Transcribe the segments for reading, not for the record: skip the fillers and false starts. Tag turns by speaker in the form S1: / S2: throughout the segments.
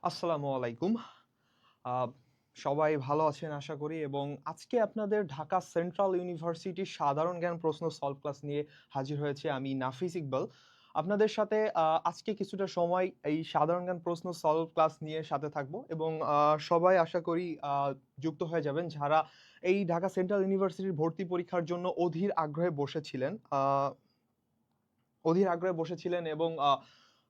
S1: আসসালামু আলাইকুম। আহ, সবাই ভালো আছেন আশা করি, এবং আজকে আপনাদের ঢাকা সেন্ট্রাল ইউনিভার্সিটির সাধারণ জ্ঞান প্রশ্ন সলভ ক্লাস নিয়ে হাজির হয়েছে আমি নাফিস ইকবাল। আপনাদের সাথে আজকে কিছুটা সময় এই সাধারণ জ্ঞান প্রশ্ন সলভ ক্লাস নিয়ে সাথে থাকবো, এবং সবাই আশা করি যুক্ত হয়ে যাবেন যারা এই ঢাকা সেন্ট্রাল ইউনিভার্সিটির ভর্তি পরীক্ষার জন্য অধীর আগ্রহে বসেছিলেন এবং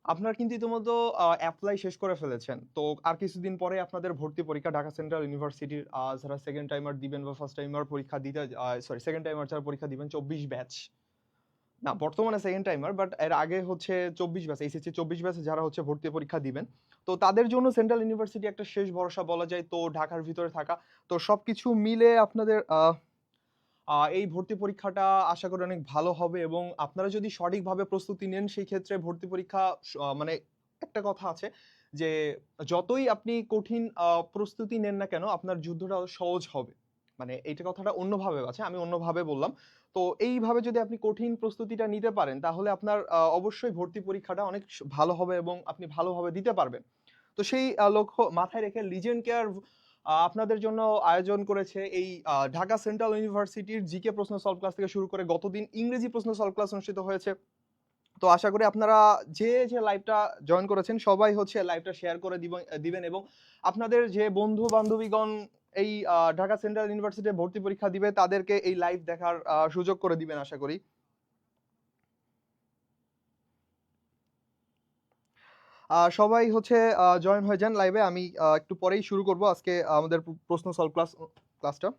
S1: আপনারা কিন্তু ইতিমধ্যে অ্যাপ্লাই শেষ করে ফেলেছেন। তো আর কিছুদিন পরে আপনাদের ভর্তি পরীক্ষা ঢাকা সেন্ট্রাল ইউনিভার্সিটির যারা সেকেন্ড টাইমার দিবেন বা ফার্স্ট টাইমার পরীক্ষা দিতে, সরি, সেকেন্ড টাইমার যারা পরীক্ষা দিবেন 24 ব্যাচ, না বর্তমানে সেকেন্ড টাইমার বাট এর আগে হচ্ছে 24 ব্যাচ, এইচএসসি 24 ব্যাচে যারা হচ্ছে ভর্তি পরীক্ষা দিবেন, তো তাদের জন্য সেন্ট্রাল ইউনিভার্সিটি একটা শেষ ভরসা বলা যায়। তো ঢাকার ভিতরে থাকা, তো সবকিছু মিলে আপনাদের এই ভর্তি পরীক্ষাটা আশা করি অনেক ভালো হবে, এবং আপনারা যদি সঠিকভাবে প্রস্তুতি নেন সেই ক্ষেত্রে ভর্তি পরীক্ষা মানে একটা কথা আছে যে যতই আপনি কঠিন প্রস্তুতি নেন না কেন আপনার যুদ্ধটা সহজ হবে। মানে এইটা কথাটা অন্যভাবে আছে, আমি অন্যভাবে বললাম। তো এইভাবে যদি আপনি কঠিন প্রস্তুতিটা নিতে পারেন তাহলে আপনার অবশ্যই ভর্তি পরীক্ষাটা অনেক ভালো হবে এবং আপনি ভালোভাবে দিতে পারবেন। তো সেই লক্ষ্য মাথায় রেখে লিজেন্ড কেয়ার আপনাদের জন্য আয়োজন করেছে এই ঢাকা সেন্ট্রাল ইউনিভার্সিটির জিকে প্রশ্ন সলভ ক্লাস থেকে শুরু করে গতদিন ইংরেজি প্রশ্ন সলভ ক্লাস অনুষ্ঠিত হয়েছে। তো আশা করি আপনারা যে যে লাইভটা জয়েন করেছেন সবাই হচ্ছে লাইভটা শেয়ার করে দিবেন, এবং আপনাদের যে বন্ধু বান্ধবীগণ এই ঢাকা সেন্ট্রাল ইউনিভার্সিটিতে ভর্তি পরীক্ষা দিবে তাদেরকে এই লাইভ দেখার সুযোগ করে দিবেন আশা করি। সবাই হচ্ছে জয়েন হয়ে যান লাইভে। আমি একটু পরেই শুরু করব আজকে আমাদের প্রশ্ন সলভ ক্লাসটা।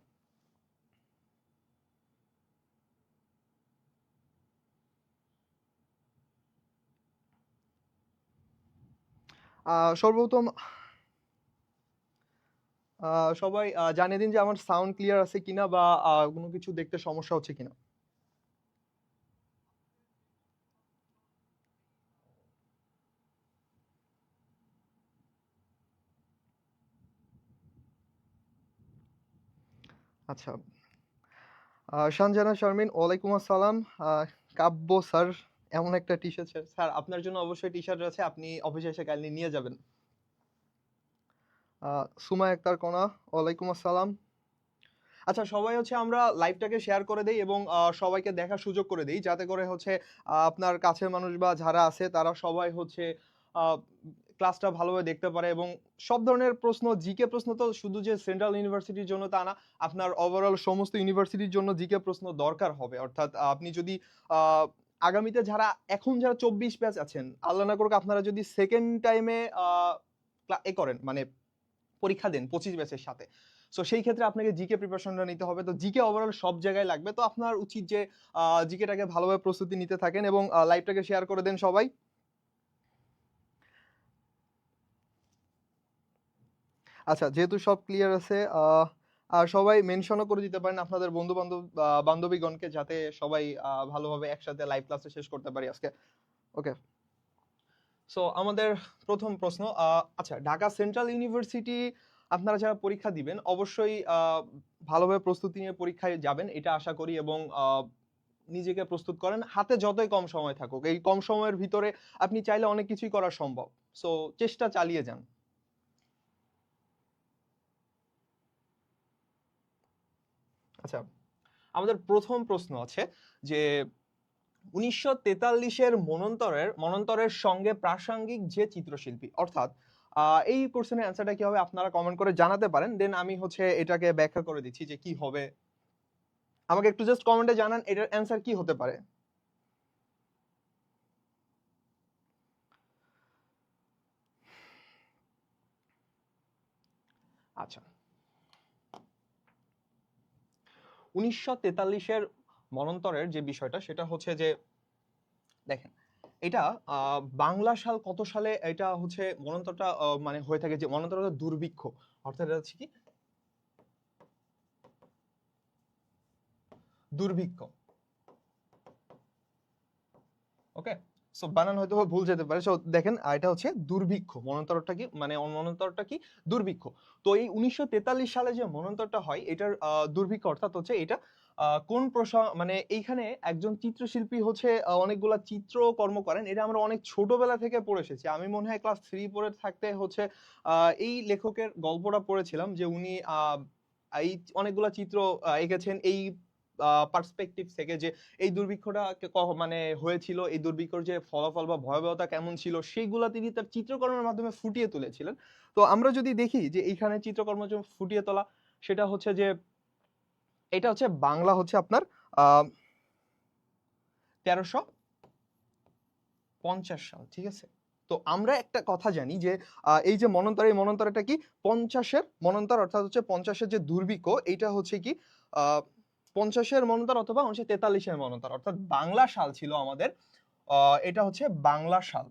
S1: সর্বপ্রথম সবাই জানিয়ে দিন যে আমার সাউন্ড ক্লিয়ার আছে কিনা বা কোনো কিছু দেখতে সমস্যা হচ্ছে কিনা। আচ্ছা, সঞ্জনা শারমিন, ওয়ালাইকুম আসসালাম। কাব্য স্যার, এমন একটা টি শার্ট স্যার আপনার জন্য অবশ্যই টি শার্ট আছে, আপনি অফিসে এসে কাইন্ডলি নিয়ে যাবেন। সুমা আক্তার কণা, ওয়ালাইকুম আসসালাম। আচ্ছা, সবাই হচ্ছে আমরা লাইভটাকে শেয়ার করে দেই এবং সবাইকে দেখার সুযোগ করে দেই, যাতে করে হচ্ছে আপনার কাছের মানুষ বা যারা আছে তারা সবাই হচ্ছে ক্লাসটা ভালোভাবে দেখতে পারে। এবং সব ধরনের প্রশ্ন, জিকে প্রশ্ন তো শুধু যে সেন্ট্রাল ইউনিভার্সিটির জন্য তা না, আপনার ওভারঅল সমস্ত ইউনিভার্সিটির জন্য জিকে প্রশ্ন দরকার হবে। অর্থাৎ আপনি যদি আহ, আগামীতে যারা 24 ব্যাচ আছেন, আল্লাহ না করুক আপনারা যদি সেকেন্ড টাইমে করেন, মানে পরীক্ষা দেন 25 ব্যাচের সাথে, সো সেই ক্ষেত্রে আপনাকে জিকে প্রিপারেশনটা নিতে হবে। তো জিকে ওভারঅল সব জায়গায় লাগবে, তো আপনার উচিত যে জিকেটাকে ভালোভাবে প্রস্তুতি নিতে থাকেন এবং লাইভটাকে শেয়ার করে দেন সবাই। আচ্ছা, যেহেতু সব ক্লিয়ার আছে, আর সবাই মেনশনও করে দিতে পারেন আপনাদের বন্ধু বান্ধব বান্ধবীগণকে, যাতে সবাই ভালোভাবে একসাথে লাইভ ক্লাসে শেষ করতে পারি আজকে। ওকে, সো আমাদের প্রথম প্রশ্ন, আচ্ছা, ঢাকা সেন্ট্রাল ইউনিভার্সিটি আপনারা যারা পরীক্ষা দিবেন অবশ্যই ভালোভাবে প্রস্তুতি নিয়ে পরীক্ষায় যাবেন এটা আশা করি, এবং নিজেকে প্রস্তুত করেন। হাতে যতই কম সময় থাকুক, এই কম সময়ের ভিতরে আপনি চাইলে অনেক কিছুই করা সম্ভব। সো চেষ্টা চালিয়ে যান। আচ্ছা, আমাদের প্রথম প্রশ্ন আছে যে 1943-এর মনন্তরের সঙ্গে প্রাসঙ্গিক যে চিত্রশিল্পী, অর্থাৎ এই কোশ্চেনের অ্যান্সারটা কি হবে আপনারা কমেন্ট করে জানাতে পারেন, দেন আমি হচ্ছে এটাকে ব্যাখ্যা করে দিচ্ছি যে কি হবে। আমাকে একটু জাস্ট কমেন্টে জানান এটার অ্যান্সার কি হতে পারে। আচ্ছা, 1943-এর মনন্তরের যে বিষয়টা সেটা হচ্ছে যে, দেখেন, এটা বাংলা সাল কত সালে এটা হচ্ছে মনন্তরটা মানে হয়ে থাকে, যে মনন্তরটা দুর্ভিক্ষ, অর্থাৎ এটা হচ্ছে কি দুর্ভিক্ষ। ওকে, সো বানান হয়তো ভুল যেতে পারে। সো দেখেন, এটা হচ্ছে দুর্ভিক্ষ, মনন্তরটা কি, মানে মনন্তরটা কি দুর্ভিক্ষ। তো এই 1943 সালে যে মনন্তরটা হয় এটার দুর্ভিক্ষ, অর্থাৎ হচ্ছে এটা কোন মানে এইখানে একজন চিত্রশিল্পী হচ্ছে অনেকগুলা চিত্রকর্ম করেন, এটা আমরা অনেক ছোটবেলা থেকে পড়ে এসেছি। আমি মনে হয় ক্লাস 3 পড়ে থাকতে হচ্ছে এই লেখকের গল্পটা পড়েছিলাম যে উনি এই অনেকগুলা চিত্র এঁকেছেন এই পার্সপেক্টিভ থেকে, যে এই দুর্ভিক্ষটা মানে হয়েছিল, এই দুর্ভিক্ষর যে ফলাফল বা ভয়াবহতা কেমন ছিল সেইগুলা তিনি তার চিত্রকর্মের মাধ্যমে ফুটিয়ে তুলেছিলেন। তো আমরা যদি দেখি যে এইখানে চিত্রকর্ম যে ফুটিয়ে তোলা, সেটা হচ্ছে যে এটা হচ্ছে বাংলা হচ্ছে আপনার 1350 সাল, ঠিক আছে। তো আমরা একটা কথা জানি যে এই যে মন্বন্তর, এই মন্বন্তরটা কি 50-এর মন্বন্তর, অর্থাৎ হচ্ছে 50-এর যে দুর্ভিক্ষ এইটা হচ্ছে কি 50-এর মন্বন্তর অথবা 1943-এর মন্বন্তর, অর্থাৎ বাংলা সাল ছিল আমাদের। এটা হচ্ছে বাংলা সাল,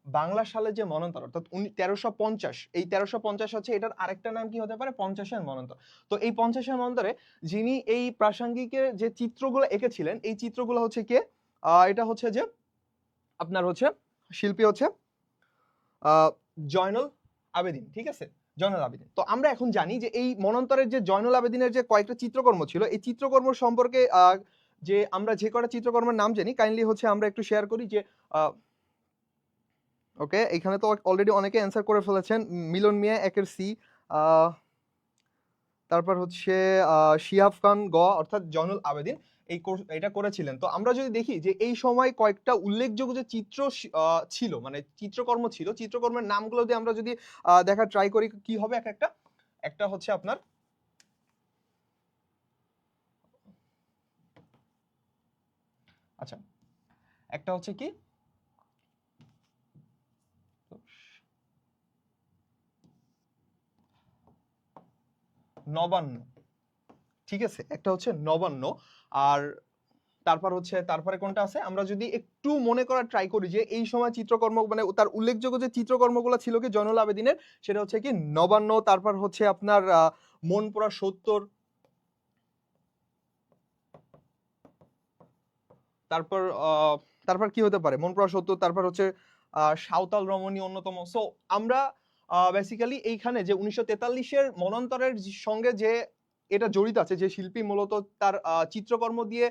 S1: বাংলা সালের যে মন্বন্তর অর্থাৎ 1350, এই 1350 হচ্ছে এটার আরেকটা নাম কি হতে পারে 50-এর মন্বন্তর। তো এই 50-এর মন্বন্তরে যিনি এই প্রাসঙ্গিকের যে চিত্রগুলো এঁকেছিলেন, এই চিত্রগুলো হচ্ছে কে, এটা হচ্ছে যে আপনার হচ্ছে শিল্পী হচ্ছে জয়নুল আবেদিন, ঠিক আছে, জয়নুল আবেদিন। তো আমরা এখন জানি যে এই মন্বন্তরের যে জয়নুল আবেদিনের যে কয়েকটা চিত্রকর্ম ছিল, এই চিত্রকর্ম সম্পর্কে যে আমরা যে কয়টা চিত্রকর্মের নাম জানি কাইন্ডলি হচ্ছে আমরা একটু শেয়ার করি। যে ওকে, এখানে তো অলরেডি অনেকে অ্যান্সার করে ফেলেছেন। মিলন মিয়া একের সি, তারপর হচ্ছে শিহাব খান গ, অর্থাৎ জয়নুল আবেদিন এই এটা করেছিলেন। তো আমরা যদি দেখি যে এই সময় কয়েকটা উল্লেখযোগ্য যে চিত্র ছিল, মানে চিত্রকর্ম ছিল, চিত্রকর্মের নামগুলো যদি আমরা যদি দেখা ট্রাই করি কি হবে এক একটা, একটা হচ্ছে আপনার আচ্ছা, একটা হচ্ছে কি নবান্ন, ঠিক আছে, একটা হচ্ছে নবান্ন। আর তারপরে কোনটা আছে, আমরা যদি একটু মনে করার ট্রাই করি যে এই সময় চিত্রকর্ম মানে তার উল্লেখযোগ্য যে চিত্রকর্মগুলো ছিল কি জয়নুল আবেদিনের, সেটা হচ্ছে কি নবান্ন, তারপর হচ্ছে আপনার মন পোড়া 70, তারপর তারপর কি হতে পারে মন পোড়া 70, তারপর হচ্ছে সাঁওতাল রমণী অন্যতম। সো আমরা বেসিক্যালি এইখানে যে 1943-এর মন্বন্তরের সঙ্গে যে এটা জড়িত আছে, যে শিল্পী মূলত তার চিত্রকর্ম দিয়ে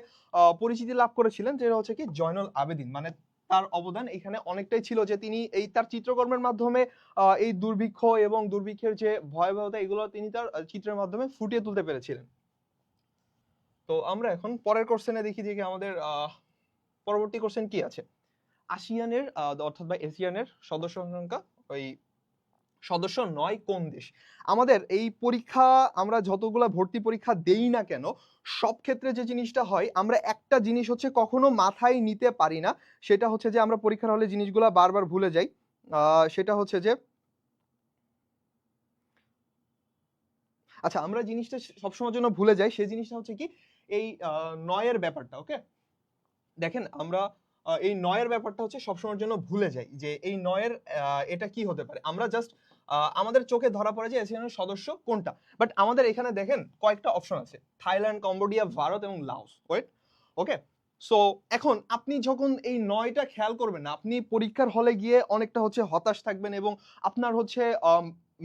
S1: পরিচিতি লাভ করেছিলেন, যেটা হচ্ছে কি জয়নুল আবেদিন। মানে তার অবদান এখানে অনেকটাই ছিল যে তিনি এই তার চিত্রকর্মের মাধ্যমে এই দুর্ভিক্ষ এবং দুর্ভিক্ষের যে ভয়াবহতা এগুলো তিনি তার চিত্রের মাধ্যমে ফুটিয়ে তুলতে পেরেছিলেন। তো আমরা এখন পরের কোশ্চেনে দেখি যে আমাদের পরবর্তী কোশ্চেন কি আছে। আসিয়ানের অর্থাৎ বা এশিয়ানের সদস্য সংখ্যা ওই সদস্য নয় কোন দেশ। আমাদের এই পরীক্ষা আমরা যতগুলা ভর্তি পরীক্ষা দেই না কেন, সব ক্ষেত্রে যে জিনিসটা হয়, আমরা একটা জিনিস হচ্ছে কখনো মাথায় নিতে পারি না, সেটা হচ্ছে যে আমরা পরীক্ষার হলে জিনিসগুলা বারবার ভুলে যাই। সেটা হচ্ছে যে আচ্ছা, আমরা জিনিসটা সবসময়ের জন্য ভুলে যাই, সেই জিনিসটা হচ্ছে কি এই নয়ের ব্যাপারটা। ওকে, দেখেন আমরা এই নয়ের ব্যাপারটা হচ্ছে সবসময়ের জন্য ভুলে যাই যে এই নয়ের এটা কি হতে পারে। আমরা জাস্ট আমাদের চোখে ধরা পড়ে যে এশিয়ানের সদস্য কোনটা, বাট আমাদের এখানে দেখেন কয়েকটা অপশন আছে, থাইল্যান্ড, কম্বোডিয়া, ভারত এবং লাওস। ওয়েট, ওকে। সো এখন আপনি যখন এই নয়টা খেয়াল করবেন না, আপনি পরীক্ষার হলে গিয়ে অনেকটা হচ্ছে হতাশ থাকবেন এবং আপনার হচ্ছে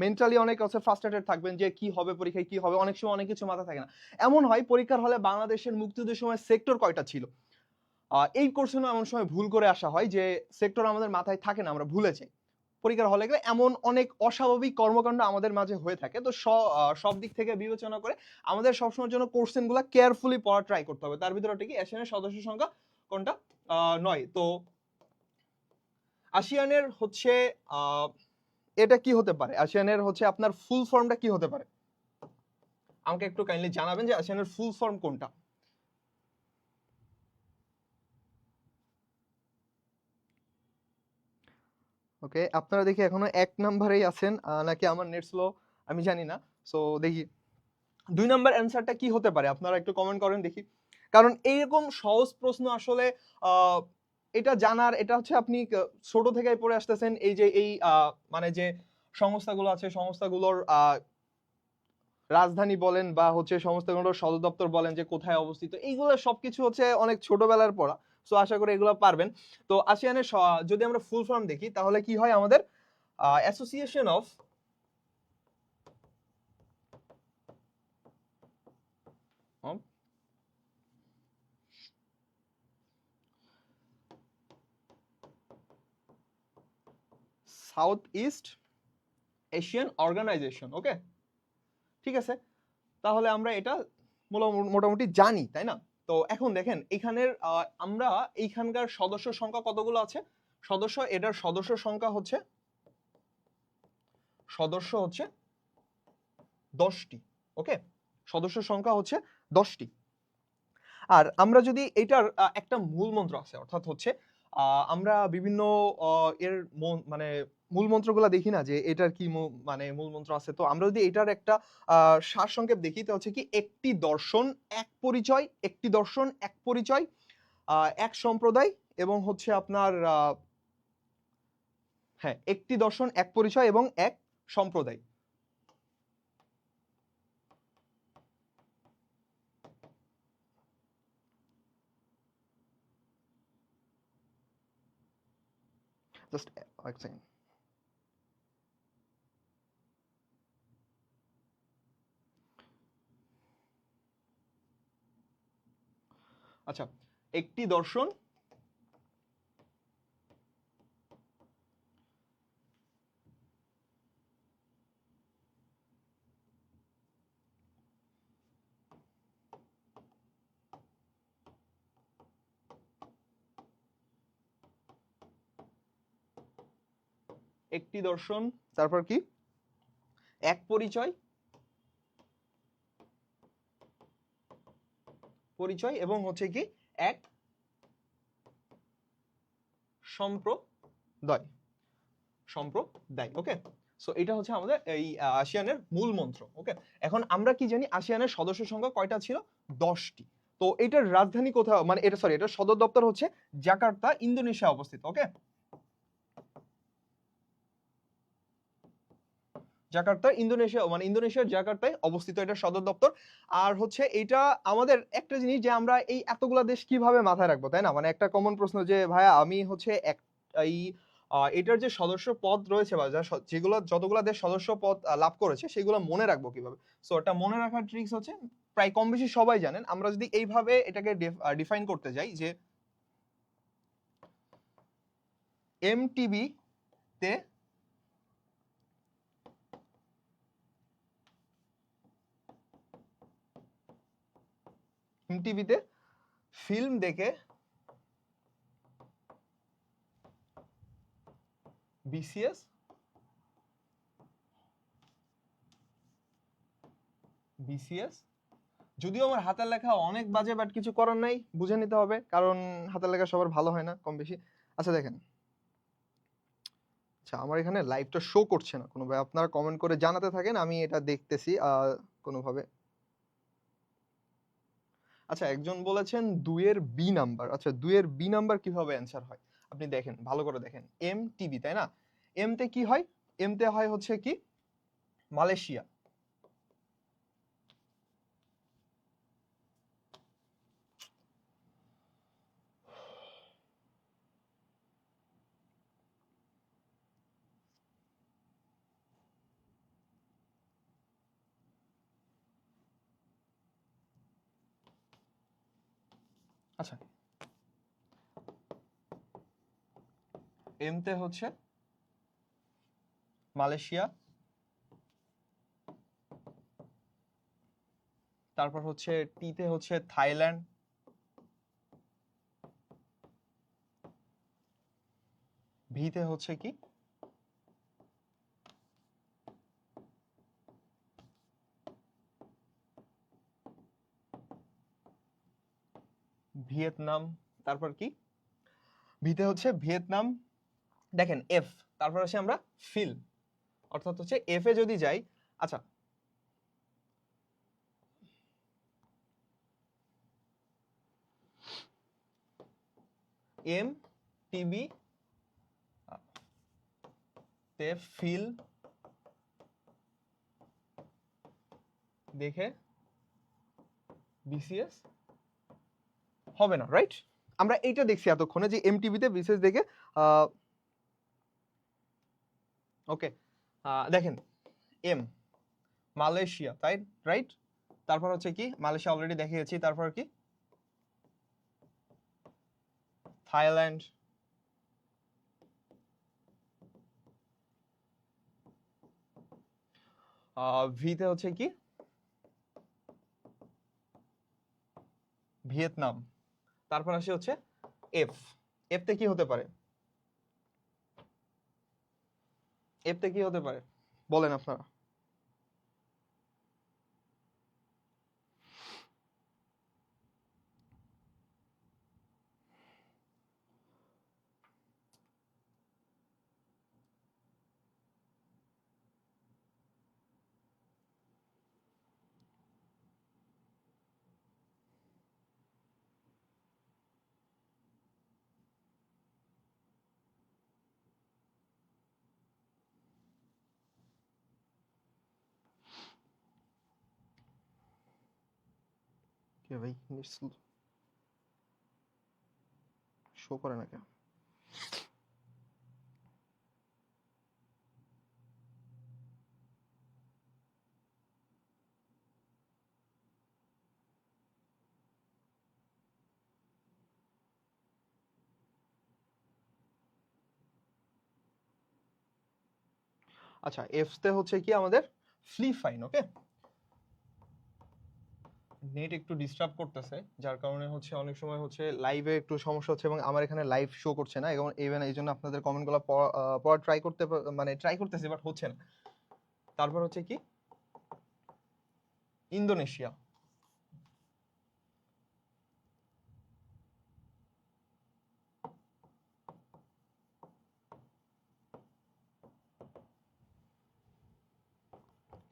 S1: মেন্টালি অনেক হচ্ছে ফ্রাস্ট্রেটেড থাকবেন যে কি হবে পরীক্ষায়, কি হবে, অনেক সময় অনেক কিছু মাথা থাকে না। এমন হয় পরীক্ষার হলে বাংলাদেশের মুক্তিযুদ্ধের সময় সেক্টর কয়টা ছিল, এই কোশ্চেনও এমন সময় ভুল করে আসা হয় যে সেক্টর আমাদের মাথায় থাকে না, আমরা ভুলে যাই পরীক্ষার হলে গেলে। এমন অনেক অস্বাভাবিক কর্মকাণ্ড আমাদের মাঝে হয়ে থাকে। তো সব দিক থেকে বিবেচনা করে আমাদের সবসময়ের জন্য কোশ্চেনগুলো কেয়ারফুলি পড়া ট্রাই করতে হবে। তার ভিতরে কি এশিয়ানের সদস্য সংখ্যা কোনটা, নয়। তো আসিয়ানের হচ্ছে এটা কি হতে পারে, আসিয়ানের হচ্ছে আপনার ফুল ফর্মটা কি হতে পারে, আমাকে একটু কাইন্ডলি জানাবেন যে আসিয়ানের ফুল ফর্ম কোনটা। ওকে, আপনারা দেখি এখনো 1 নম্বরেই আছেন, নাকি আমার নেট স্লো আমি জানি না। সো দেখি 2 নম্বর অ্যান্সারটা কি হতে পারে, আপনারা একটু কমেন্ট করেন দেখি। কারণ এইরকম সহজ প্রশ্ন আসলে এটা জানার, এটা হচ্ছে আপনি ছোট থেকেই পড়ে আসতেছেন। এই যে এই মানে যে সংস্থাগুলো আছে, সংস্থাগুলোর রাজধানী বলেন বা হচ্ছে সংস্থাগুলোর সদর দপ্তর বলেন যে কোথায় অবস্থিত, এইগুলো সবকিছু হচ্ছে অনেক ছোটবেলার পড়া। সো আশা করি এগুলো পারবেন। তো আসিয়ানের যদি আমরা ফুল ফর্ম দেখি তাহলে কি হয় আমাদের, Association of South East Asian Organization. Okay, ঠিক আছে, তাহলে আমরা এটা মোটামুটি জানি, তাই না? তো এখন দেখেন এখানের আমরা এইখানকার সদস্য সংখ্যা কতগুলো আছে? এটার সদস্য সংখ্যা হচ্ছে 10টি। ওকে, সদস্য সংখ্যা হচ্ছে 10টি। আর আমরা যদি এটার একটা মূল মন্ত্র আছে, অর্থাৎ হচ্ছে আমরা বিভিন্ন এর মানে মূল মন্ত্রগুলা দেখি না যে এটার কি মানে মূল মন্ত্র আছে, তো আমরা যদি এটার একটা সারসংক্ষেপ দেখি তো হচ্ছে কি একটি দর্শন এক পরিচয়, একটি দর্শন এক পরিচয়, এক সম্প্রদায়, এবং হচ্ছে আপনার হ্যাঁ, একটি দর্শন এক পরিচয় এবং এক সম্প্রদায়। জাস্ট এক সেকেন্ড। আচ্ছা, একটি দর্শন একটি দর্শন, তারপর কি এক পরিচয়, এবং হচ্ছে কি এক সম্প্রদায়। ওকে, সো এটা হচ্ছে আমাদের এই আসিয়ানের মূল মন্ত্র। ওকে, এখন আমরা কি জানি আসিয়ানের সদস্য সংখ্যা কয়টা ছিল? 10টি। তো এটার রাজধানী কোথাও, মানে এটা সরি, এটার সদর দপ্তর হচ্ছে জাকার্তা, ইন্দোনেশিয়া অবস্থিত। ওকে, জাকার্তা ইন্দোনেশিয়া, মানে ইন্দোনেশিয়ার জাকার্তায় অবস্থিত এটার সদর দপ্তর। আর হচ্ছে এটা আমাদের একটা জিনিস যে আমরা এই এতগুলা দেশ কিভাবে মাথায় রাখবো, তাই না? মানে একটা কমন প্রশ্ন যে ভাইয়া আমি হচ্ছে এই এটার যে সদস্য পদ রয়েছে বা যেগুলো যতগুলা দেশ সদস্য পদ লাভ করেছে সেগুলো মনে রাখবো কিভাবে। সো এটা মনে রাখার ট্রিক্স হচ্ছে প্রায় কম বেশি সবাই জানেন। আমরা যদি এইভাবে এটাকে ডিফাইন করতে যাই যে এমটিবি তে এমটিভিতে ফিল্ম দেখে বিসিএস যদিও আমার হাতের লেখা অনেক বাজে, বাট কিছু করার নাই, বুঝে নিতে হবে, কারণ হাতের লেখা সবার ভালো হয় না কম বেশি। আচ্ছা দেখেন, আচ্ছা আমার এখানে লাইভটা শো করছে না কোনো ভাই, আপনারা কমেন্ট করে জানাতে থাকেন, আমি এটা দেখতেছি কোনোভাবে। আচ্ছা, একজন বলেছেন 2-এর বি নাম্বার। আচ্ছা, 2-এর বি নাম্বার কিভাবে অ্যান্সার হয় আপনি দেখেন, ভালো করে দেখেন। এমটিবি, তাই না? এমতে কি হয়? এমতে হয় হচ্ছে কি মালয়েশিয়া। আচ্ছা, এমতে হচ্ছে মালয়েশিয়া, তারপর হচ্ছে টিতে হচ্ছে থাইল্যান্ড, ভিতে হচ্ছে কি ভিয়েতনাম, তারপর কি ভিতে হচ্ছে ভিয়েতনাম। দেখেন এফ, তারপর হচ্ছে আমরা ফিল, অর্থাৎ হচ্ছে এফ এ যদি যাই। আচ্ছা, এম টিবি তে ফিল দেখে বিসিএস হবে না, রাইট? আমরা এইটা দেখছি এতক্ষণে যে এমটিভিতে বিসিএস দেখে ওকে, দেখেন এম মালয়েশিয়া, তাই রাইট? তারপর হচ্ছে কি মালয়েশিয়া অলরেডি দেখিয়েছি, তারপর কি থাইল্যান্ড, ভিতে হচ্ছে কি ভিয়েতনাম। তারপর আসে হচ্ছে এফ। এফতে কি হতে পারে? এফতে কি হতে পারে বলেন আপনারা। কি ভাই শো করে না কেন? আচ্ছা, এফ তে হচ্ছে কি আমাদের ফ্লি ফাইন। ওকে, নেট একটু ডিস্টার্ব করতেছে, যার কারণে হচ্ছে অনেক সময় হচ্ছে লাইভে একটু সমস্যা হচ্ছে এবং আমার এখানে লাইভ শো করছে না, এবং ইভেন এই জন্য আপনাদের কমেন্টগুলো পড়া ট্রাই করতে মানে ট্রাই করতেছি বাট হচ্ছে না। তারপর হচ্ছে কি ইন্দোনেশিয়া।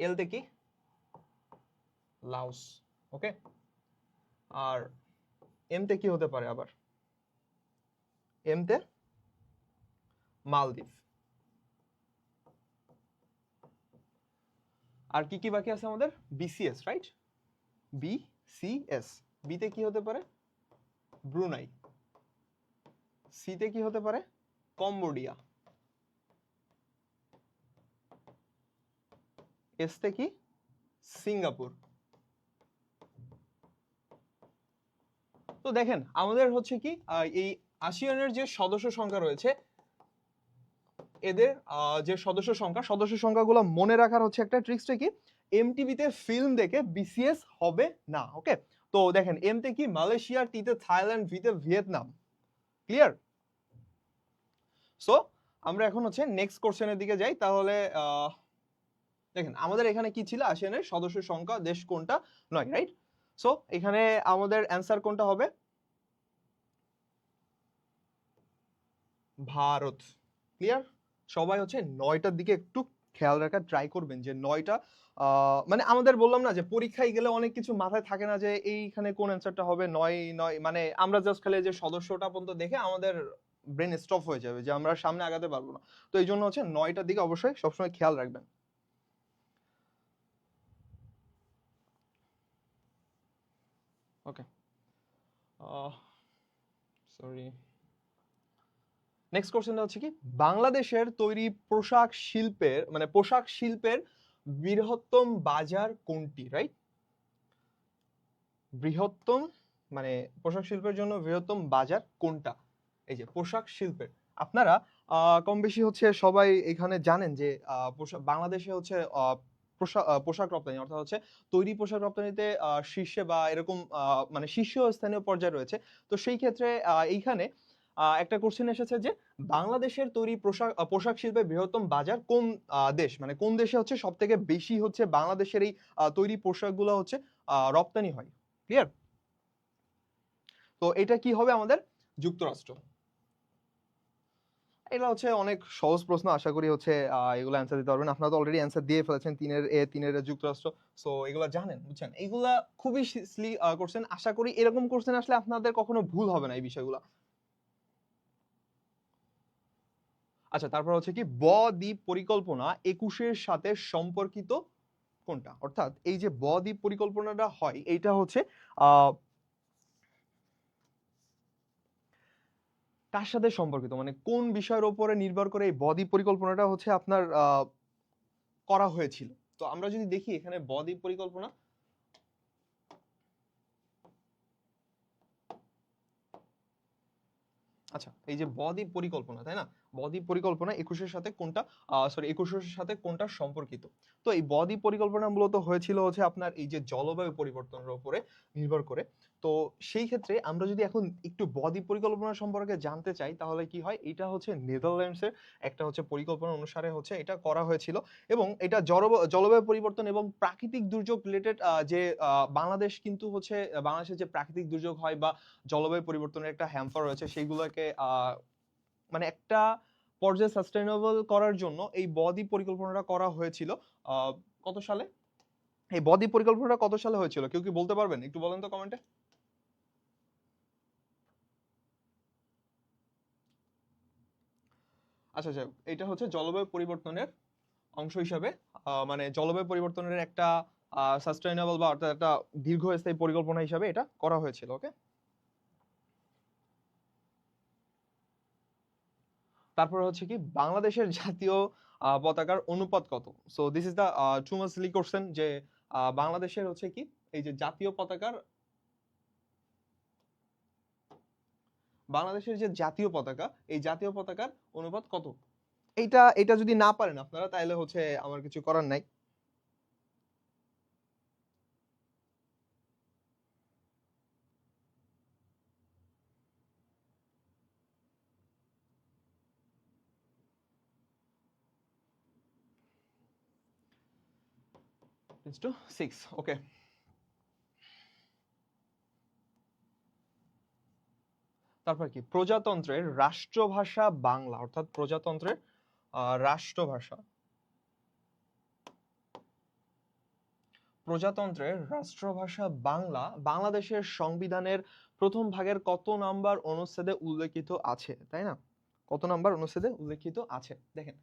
S1: এলতে কি লাওস। ওকে, আর এমতে কি হতে পারে আবার? এমতে মালদ্বীপ। আর কি কি বাকি আছে আমাদের? BCS, right? বিসিএস। বিতে কি হতে পারে? ব্রুনাই। সিতে কি হতে পারে? কম্বোডিয়া। এসতে কি সিঙ্গাপুর। তো দেখেন আমাদের হচ্ছে কি এই আসিয়ানের যে সদস্য সংখ্যা রয়েছে, এদের যে সদস্য সংখ্যাগুলো মনে রাখার হচ্ছে একটা ট্রিক্সটা কি, এমটিভিতে ফিল্ম দেখে বিসিএস হবে না। ওকে, তো দেখেন এমতে কি মালয়েশিয়া, টিতে থাইল্যান্ড, ভিতে ভিয়েতনাম। ক্লিয়ার? সো আমরা এখন হচ্ছে নেক্সট কোশ্চেনের দিকে যাই। তাহলে দেখেন আমাদের এখানে কি ছিল, আসিয়ানের সদস্য সংখ্যা দেশ কোনটা? 9, রাইট? সো এখানে আমাদের অ্যান্সার কোনটা হবে? ভারত। ক্লিয়ার? সবাই হচ্ছে 9টার দিকে একটু খেয়াল রাখার ট্রাই করবেন, যে 9টা মানে আমাদের বললাম না যে পরীক্ষায় গেলে অনেক কিছু মাথায় থাকে না, যে এইখানে কোন অ্যান্সারটা হবে। 9 9 মানে আমরা জাস্ট খালি যে সদস্যটা পর্যন্ত দেখে আমাদের ব্রেন স্টপ হয়ে যাবে, যে আমরা সামনে আগাতে পারবো না। তো এই জন্য হচ্ছে 9টার দিকে অবশ্যই সবসময় খেয়াল রাখবেন। ওকে, সরি। নেক্সট কোশ্চেনটা হচ্ছে কি, বাংলাদেশের তৈরি পোশাক শিল্পের মানে পোশাক শিল্পের বৃহত্তম বাজার কোনটি? রাইট? বৃহত্তম মানে পোশাক শিল্পের জন্য বৃহত্তম বাজার কোনটা? এই যে পোশাক শিল্পের, আপনারা কম বেশি হচ্ছে সবাই এখানে জানেন যে বাংলাদেশে হচ্ছে পোশাক রপ্তানি, অর্থাৎ হচ্ছে তৈরি পোশাক রপ্তানিতে শীর্ষে বা এরকম মানে শীর্ষস্থানীয় পর্যায়ে রয়েছে। তো সেই ক্ষেত্রে এইখানে একটা কোশ্চেন এসেছে যে বাংলাদেশের তৈরি পোশাক শিল্পের বৃহত্তম বাজার কোন দেশ, মানে কোন দেশে হচ্ছে সব থেকে বেশি হচ্ছে বাংলাদেশের এই তৈরি পোশাকগুলো হচ্ছে রপ্তানি হয়। ক্লিয়ার? তো এটা কি হবে আমাদের? যুক্তরাষ্ট্র। এটা হচ্ছে অনেক সহজ প্রশ্ন, আশা করি হচ্ছে এগুলো অ্যান্সার দিতে পারবেন। আপনারা তো অলরেডি অ্যান্সার দিয়ে ফেলেছেন, 3-এর এ 3-এর যুক্তরাষ্ট্র। সো এগুলো জানেন, বুঝছেন, এগুলা খুবই সিলি কোশ্চেন। আশা করি এরকম কোশ্চেন আসলে আপনাদের কখনো ভুল হবে না এই বিষয়গুলো। আচ্ছা, তারপর হচ্ছে কি ব-দ্বীপ পরিকল্পনা 21-এর সাথে সম্পর্কিত কোনটা? অর্থাৎ এই যে ব-দ্বীপ পরিকল্পনাটা হয়, এইটা হচ্ছে আহ কার সাথে সম্পর্কিত, মানে কোন বিষয়ের উপরে নির্ভর করে এই ব-দ্বীপ পরিকল্পনাটা হচ্ছে আপনার করা হয়েছিল? তো আমরা যদি দেখি এখানে ব-দ্বীপ পরিকল্পনা, আচ্ছা, এই যে বদ্বীপ পরিকল্পনা, তাই না? বদ্বীপ পরিকল্পনা 21-এর সাথে কোনটা, 21-এর সাথে কোনটা সম্পর্কিত? তো এই বদ্বীপ পরিকল্পনা মূলত হয়েছিল হচ্ছে আপনার এই যে জলবায়ু পরিবর্তনের উপরে নির্ভর করে। তো সেই ক্ষেত্রে আমরা যদি এখন একটু বদ্বীপ পরিকল্পনা সম্পর্কে জানতে চাই তাহলে কি হয়, এটা হচ্ছে নেদারল্যান্ডসের একটা হচ্ছে পরিকল্পনা অনুসারে হচ্ছে এটা করা হয়েছিল এবং এটা জলবায়ু পরিবর্তন এবং প্রাকৃতিক দুর্যোগ রিলেটেড যে বাংলাদেশ কিন্তু হচ্ছে বাংলাদেশের যে প্রাকৃতিক দুর্যোগ হয় বা জলবায়ু পরিবর্তনের একটা হ্যাম্পার রয়েছে সেইগুলোকে মানে একটা পর্যায়ে সাস্টেইনেবল করার জন্য এই বদ্বীপ পরিকল্পনাটা করা হয়েছিল। আহ, কত সালে এই বদ্বীপ পরিকল্পনাটা কত সালে হয়েছিল, কেউ কি বলতে পারবেন? একটু বলেন তো কমেন্টে। আচ্ছা আচ্ছা, এটা হচ্ছে জলবায়ু পরিবর্তনের অংশ হিসাবে মানে জলবায়ু পরিবর্তনের একটা সাস্টেইনেবল বা অর্থাৎ একটা দীর্ঘস্থায়ী পরিকল্পনা হিসাবে এটা করা হয়েছিল। ওকে, তারপর হচ্ছে কি বাংলাদেশের জাতীয় পতাকার অনুপাত কত? So this is the too much silly question যে বাংলাদেশের হচ্ছে কি এই যে জাতীয় পতাকার, বাংলাদেশের যে জাতীয় পতাকা এই জাতীয় পতাকার অনুপাত কত? এইটা এটা যদি না পারেন আপনারা তাহলে হচ্ছে আমার কিছু করার নাই। It's two 6। ওকে, তারপর কি প্রজাতন্ত্রের রাষ্ট্রভাষা বাংলা, অর্থাৎ প্রজাতন্ত্রের রাষ্ট্রভাষা, প্রজাতন্ত্রের রাষ্ট্রভাষা বাংলা বাংলাদেশের সংবিধানের প্রথম ভাগের কত নাম্বার অনুচ্ছেদে উল্লেখিত আছে, তাই না? কত নাম্বার অনুচ্ছেদে উল্লেখিত আছে দেখেন,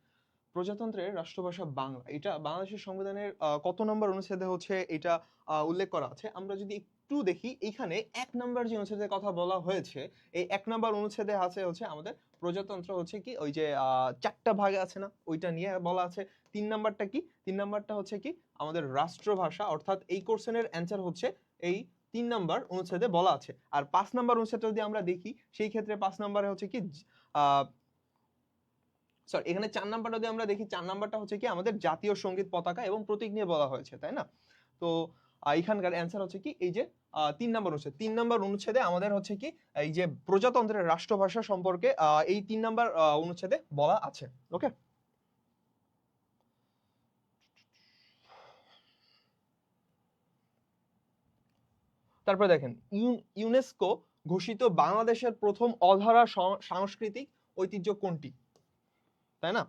S1: প্রজাতন্ত্রের রাষ্ট্রভাষা বাংলা এটা বাংলাদেশের সংবিধানের কত নম্বর অনুচ্ছেদে হচ্ছে এটা উল্লেখ করা আছে আমরা যদি একটু দেখি, এখানে 1 নম্বর যে অনুচ্ছেদের কথা বলা হয়েছে এই 1 নম্বর অনুচ্ছেদে আছে হচ্ছে আমাদের প্রজাতন্ত্র হচ্ছে কি ওই যে 4টা ভাগে আছে না, ওইটা নিয়ে বলা আছে। 3 নম্বরটা কি, 3 নম্বরটা হচ্ছে কি আমাদের রাষ্ট্রভাষা, অর্থাৎ এই কোশ্চেনের অ্যান্সার হচ্ছে এই 3 নম্বর অনুচ্ছেদে বলা আছে। আর 5 নম্বর অনুচ্ছেদটা যদি আমরা দেখি সেই ক্ষেত্রে 5 নম্বরে হচ্ছে কি আহ সরি এখানে 4 নাম্বারটা যদি আমরা দেখি 4 নাম্বারটা হচ্ছে কি আমাদের জাতীয় সঙ্গীত পতাকা এবং প্রতীক নিয়ে বলা হয়েছে, তাই না? তো এখানকার অ্যান্সার হচ্ছে কি এই যে 3 নম্বর অনুচ্ছেদ, 3 নম্বর অনুচ্ছেদে আমাদের হচ্ছে কি এই যে প্রজাতন্ত্রের রাষ্ট্রভাষা সম্পর্কে এই 3 নম্বর অনুচ্ছেদে বলা আছে। ওকে, তারপরে দেখেন ইউনেস্কো ঘোষিত বাংলাদেশের প্রথম অধরা সাংস্কৃতিক ঐতিহ্য কোনটি, তাই না?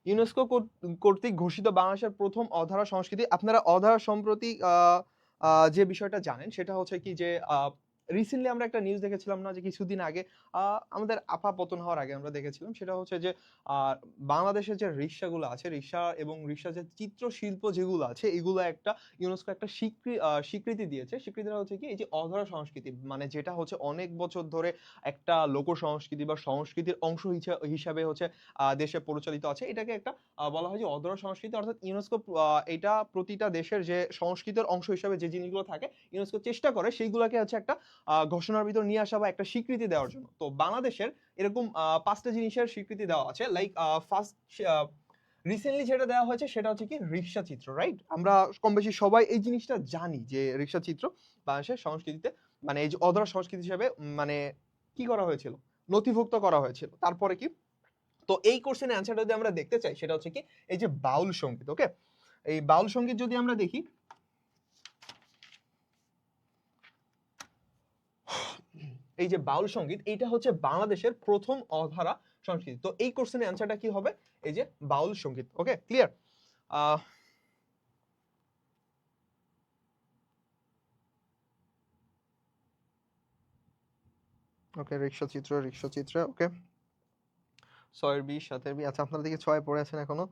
S1: ইউনেস্কো কর্তৃক ঘোষিত বাংলাদেশের প্রথম অধরা সংস্কৃতি, আপনারা অধরা সম্প্রতি যে বিষয়টা জানেন সেটা হচ্ছে কি যে রিসেন্টলি আমরা একটা নিউজ দেখেছিলাম না যে কিছুদিন আগে আমাদের আপা পতন হওয়ার আগে আমরা দেখেছিলাম, সেটা হচ্ছে যে বাংলাদেশের যে রিক্সাগুলো আছে রিক্সা এবং রিক্সা যে চিত্রশিল্প যেগুলো আছে এগুলো একটা ইউনেস্কো একটা স্বীকৃতি দিয়েছে। স্বীকৃতিটা হচ্ছে কি এই যে অধরা সংস্কৃতি, মানে যেটা হচ্ছে অনেক বছর ধরে একটা লোক সংস্কৃতি বা সংস্কৃতির অংশ হিসাবে হচ্ছে দেশে পরিচালিত আছে, এটাকে একটা বলা হয় যে অধরা সংস্কৃতি। অর্থাৎ ইউনেস্কো এটা প্রতিটা দেশের যে সংস্কৃতির অংশ হিসাবে যে জিনিসগুলো থাকে ইউনেস্কো চেষ্টা করে সেইগুলোকে হচ্ছে একটা ঘোষণার ভিতর নিয়ে আসা বা একটা স্বীকৃতি দেওয়ার জন্য। তো বাংলাদেশের এরকম 5টা জিনিসের স্বীকৃতি দেওয়া আছে, লাইক ফার্স্ট রিসেন্টলি যেটা দেওয়া হয়েছে সেটা হচ্ছে কি রিক্সা চিত্র, রাইট? আমরা কম বেশি সবাই এই জিনিসটা জানি যে রিক্সা চিত্র বাংলাদেশের সংস্কৃতিতে মানে এই যে অধরা সংস্কৃতি হিসেবে মানে কি করা হয়েছিল, নথিভুক্ত করা হয়েছিল। তারপরে কি, তো এই কোশ্চেনের অ্যান্সারটা যদি আমরা দেখতে চাই সেটা হচ্ছে কি এই যে বাউল সঙ্গীত। ওকে, এই বাউল সঙ্গীত যদি আমরা দেখি, এই যে বাউল সঙ্গীত এইটা হচ্ছে বাংলাদেশের প্রথম অধারা সংস্কৃতি। তো এই কোশ্চেনের অ্যান্সারটা কি হবে, এই যে বাউল সঙ্গীত। ওকে, ক্লিয়ার? ওকে, রিক্সা চিত্র, রিক্সা চিত্র। ওকে, 6-এর 20 7-এর 20, আচ্ছা আপনারা দিকে 6 পড়ে আছেন এখনো।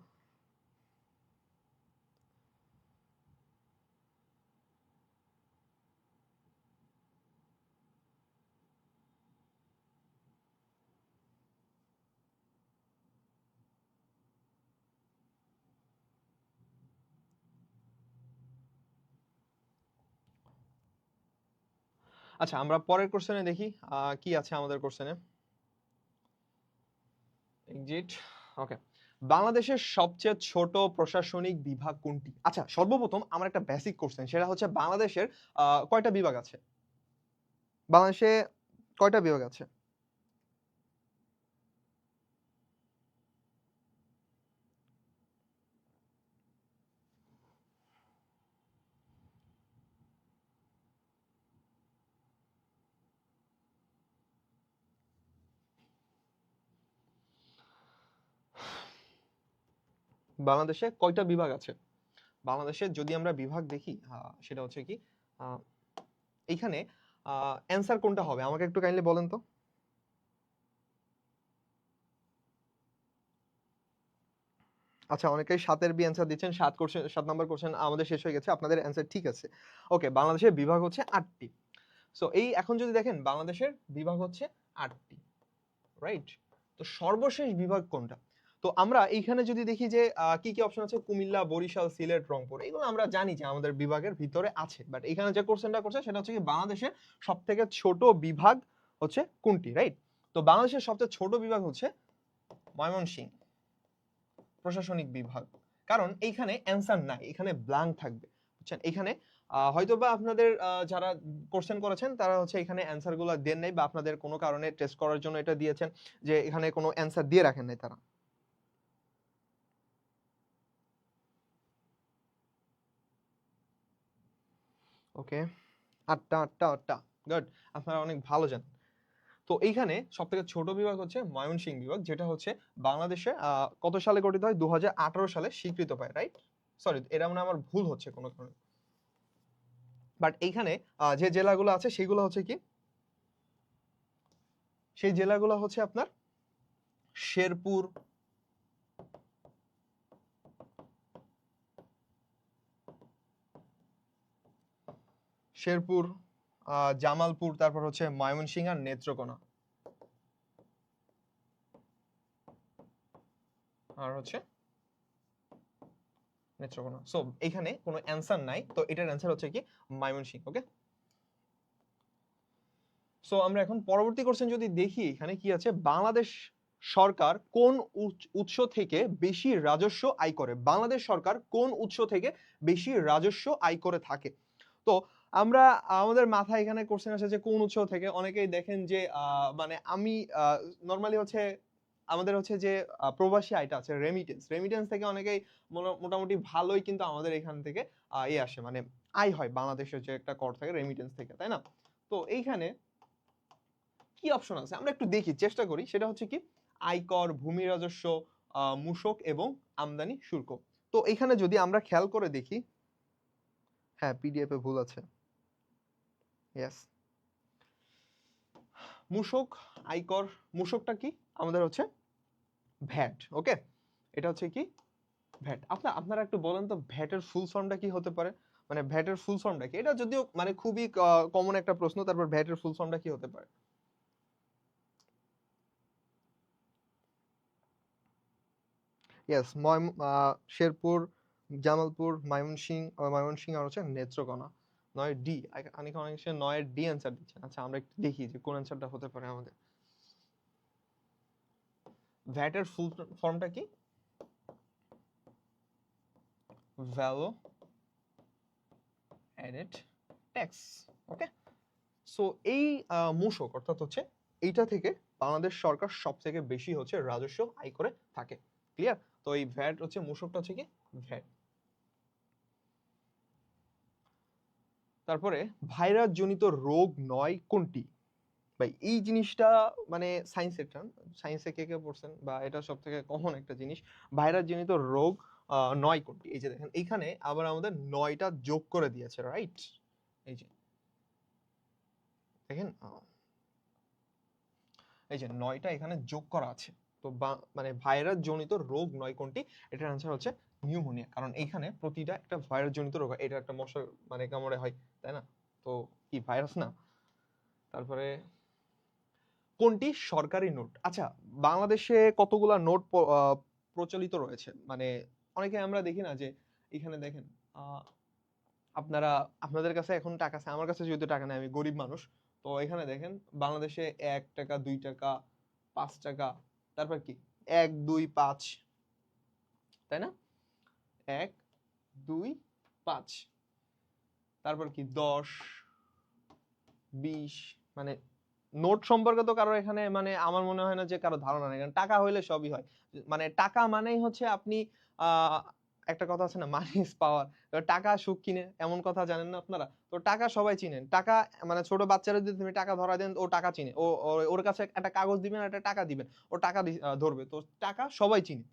S1: আচ্ছা আমরা পরের কোশ্চেনে দেখি কি আছে আমাদের কোশ্চেনে। এক্সিট। ওকে, বাংলাদেশের সবচেয়ে ছোট প্রশাসনিক বিভাগ কোনটি? আচ্ছা সর্বপ্রথম আমার একটা বেসিক কোশ্চেন, সেটা হচ্ছে বাংলাদেশের কয়টা বিভাগ আছে? বাংলাদেশে কয়টা বিভাগ আছে? বাংলাদেশে কয়টা বিভাগ আছে? বাংলাদেশে যদি আমরা বিভাগ দেখি সেটা হচ্ছে কি এইখানে অ্যান্সার কোনটা হবে আমাকে একটু কাইন্ডলি বলেন তো। আচ্ছা অনেকেই 7-এর বি অ্যান্সার দিচ্ছেন, 7 নম্বর কোশ্চেন আমাদের শেষ হয়ে গেছে, আপনাদের অ্যান্সার ঠিক আছে। ওকে, বাংলাদেশের বিভাগ হচ্ছে 8টি। সো এই এখন যদি দেখেন বাংলাদেশের বিভাগ হচ্ছে 8টি, রাইট? তো সর্বশেষ বিভাগ কোনটা? তো আমরা এইখানে যদি দেখি যে কি কি অপশন আছে, কুমিল্লা, বরিশাল, সিলেট, রংপুর, এগুলো আমরা জানি যে আমাদের বিভাগের ভিতরে আছে, বাট এখানে যে কোশ্চেনটা করছে সেটা হচ্ছে কি বাংলাদেশের সবথেকে ছোট বিভাগ হচ্ছে কোনটি, রাইট? তো বাংলাদেশের সবচেয়ে ছোট বিভাগ হচ্ছে ময়মনসিংহ প্রশাসনিক বিভাগ, কারণ এইখানে অ্যান্সার নাই, এখানে ব্ল্যাঙ্ক থাকবে, বুঝছেন? এখানে হয়তোবা আপনাদের যারা কোশ্চেন করেছেন তারা হচ্ছে এখানে অ্যান্সার গুলো দেন নাই, বা আপনাদের কোনো কারণে টেস্ট করার জন্য এটা দিয়েছেন যে এখানে কোনো অ্যান্সার দিয়ে রাখেন নাই তারা। ওকে, 8টা 8টা 8টা, গুড, আপনারা অনেক ভালো জানেন। তো এইখানে সবথেকে ছোট বিভাগ হচ্ছে ময়মনসিংহ বিভাগ, যেটা হচ্ছে বাংলাদেশে কত সালে গঠিত হয়, 2018 সালে স্বীকৃত পায়, রাইট? সরি, এটা মানে আমার ভুল হচ্ছে কোনো কারণে, বাট এইখানে যে জেলাগুলো আছে সেগুলো হচ্ছে কি, সেই জেলাগুলো হচ্ছে আপনার শেরপুর, শেরপুর, জামালপুর, তারপর হচ্ছে ময়মনসিংহ আর নেত্রকোনা, আর হচ্ছে নেত্রকোনা। সো এখানে কোনো অ্যান্সার নাই, তো এটার অ্যান্সার হচ্ছে কি ময়মনসিংহ। ওকে, সো আমরা এখন পরবর্তী কোশ্চেন যদি দেখি, এখানে কি আছে, বাংলাদেশ সরকার কোন উৎস থেকে বেশি রাজস্ব আয় করে? বাংলাদেশ সরকার কোন উৎস থেকে বেশি রাজস্ব আয় করে থাকে? তো আমরা আমাদের মাথায় এখানে কোশ্চেন আসে যে কোন উৎস থেকে, অনেকেই দেখেন যে মানে আমি নরমালি হচ্ছে আমাদের হচ্ছে যে প্রবাসী আয়টা আছে, রেমিটেন্স, রেমিটেন্স থেকে অনেকেই মোটামুটি ভালোই কিন্তু আমাদের এখান থেকে আসে, মানে আয় হয় বাংলাদেশের যে একটা কর থাকে রেমিটেন্স থেকে, তাই না? তো এইখানে কি অপশন আছে আমরা একটু দেখি, চেষ্টা করি, সেটা হচ্ছে কি আয়কর, ভূমি রাজস্ব, মূসক এবং আমদানি শুল্ক। তো এখানে যদি আমরা খেয়াল করে দেখি, হ্যাঁ পিডিএফ এ ভুল আছে, ইয়েস, মূসক, আয়কর, মূসকটা কি আমাদের হচ্ছে ভ্যাট। ওকে, এটা হচ্ছে কি ভ্যাট। আপনারা একটু বলেন তো ভ্যাটের ফুল ফর্মটা কি হতে পারে, মানে ভ্যাটের ফুল ফর্মটা কি? এটা যদিও মানে খুবই কমন একটা প্রশ্ন, তারপর ভ্যাটের ফুল ফর্মটা কি হতে পারে? ইয়েস, শেরপুর, জামালপুর, ময়মনসিংহ আর হচ্ছে নেত্রকোনা। 9 ডি, অনেক অনেক 9-এর ডি অ্যান্সার দিচ্ছেন। আচ্ছা আমরা একটু দেখি যে কোন অ্যান্সারটা হতে পারে আমাদের। ভ্যাটের ফুল ফর্মটা কি? Value added tax. Okay, so এই মূসক অর্থাৎ হচ্ছে এইটা থেকে বাংলাদেশ সরকার সব থেকে বেশি হচ্ছে রাজস্ব আয় করে থাকে। ক্লিয়ার? তো এই ভ্যাট হচ্ছে মূসকটা হচ্ছে কি ভ্যাট। তারপরে ভাইরাস জনিত রোগ নয় কোনটি? ভাই এই জিনিসটা মানে সায়েন্সের টার্ম, সায়েন্সে কে কে পড়ছেন, বা এটা সব থেকে কমন একটা জিনিস, ভাইরাস জনিত রোগ নয় কোনটি? এই যে দেখেন এইখানে আবার আমাদের 9টা যোগ করে দিয়েছে, রাইট? এই যে দেখেন এই যে 9টা এখানে যোগ করা আছে। তো মানে ভাইরাস জনিত রোগ নয় কোনটি, এটার অ্যান্সার হচ্ছে নিউমোনিয়া, কারণ এইখানে প্রতিটা একটা ভাইরাস জনিত রোগ, এটা একটা মশা মানে কামড়ে হয়, তাই না? তো কি ভাইরাস না? তারপরে কোনটি সরকারি নোট? আচ্ছা বাংলাদেশে কতগুলা নোট প্রচলিত রয়েছে, মানে অনেকে আমরা দেখি না যে এখানে দেখেন আপনারা, আপনাদের কাছে এখন টাকা আছে, আমার কাছে যেহেতু টাকা নেই, আমি গরিব মানুষ, তো এখানে দেখেন বাংলাদেশে 1 টাকা 2 টাকা 5 টাকা, তারপর কি 1 2 5, তাই না? 1 2 5, তারপর কি 10 20, মানে নোট সম্পর্কে তো কারো এখানে মানে আমার মনে হয় না যে কারো ধারণা নেই, কারণ টাকা হইলে সবই হয়। মানে টাকা মানেই হচ্ছে আপনি আহ একটা কথা আছে না, মানি ইজ পাওয়ার। টাকা সুখ কিনে, এমন কথা জানেন না আপনারা? তো টাকা সবাই চিনেন। টাকা মানে ছোট বাচ্চারা যদি তুমি টাকা ধরা দেন, ও টাকা চিনে। ওর কাছে একটা কাগজ দিবেন, একটা টাকা দিবেন, ও টাকা ধরবে। তো টাকা সবাই চিনে।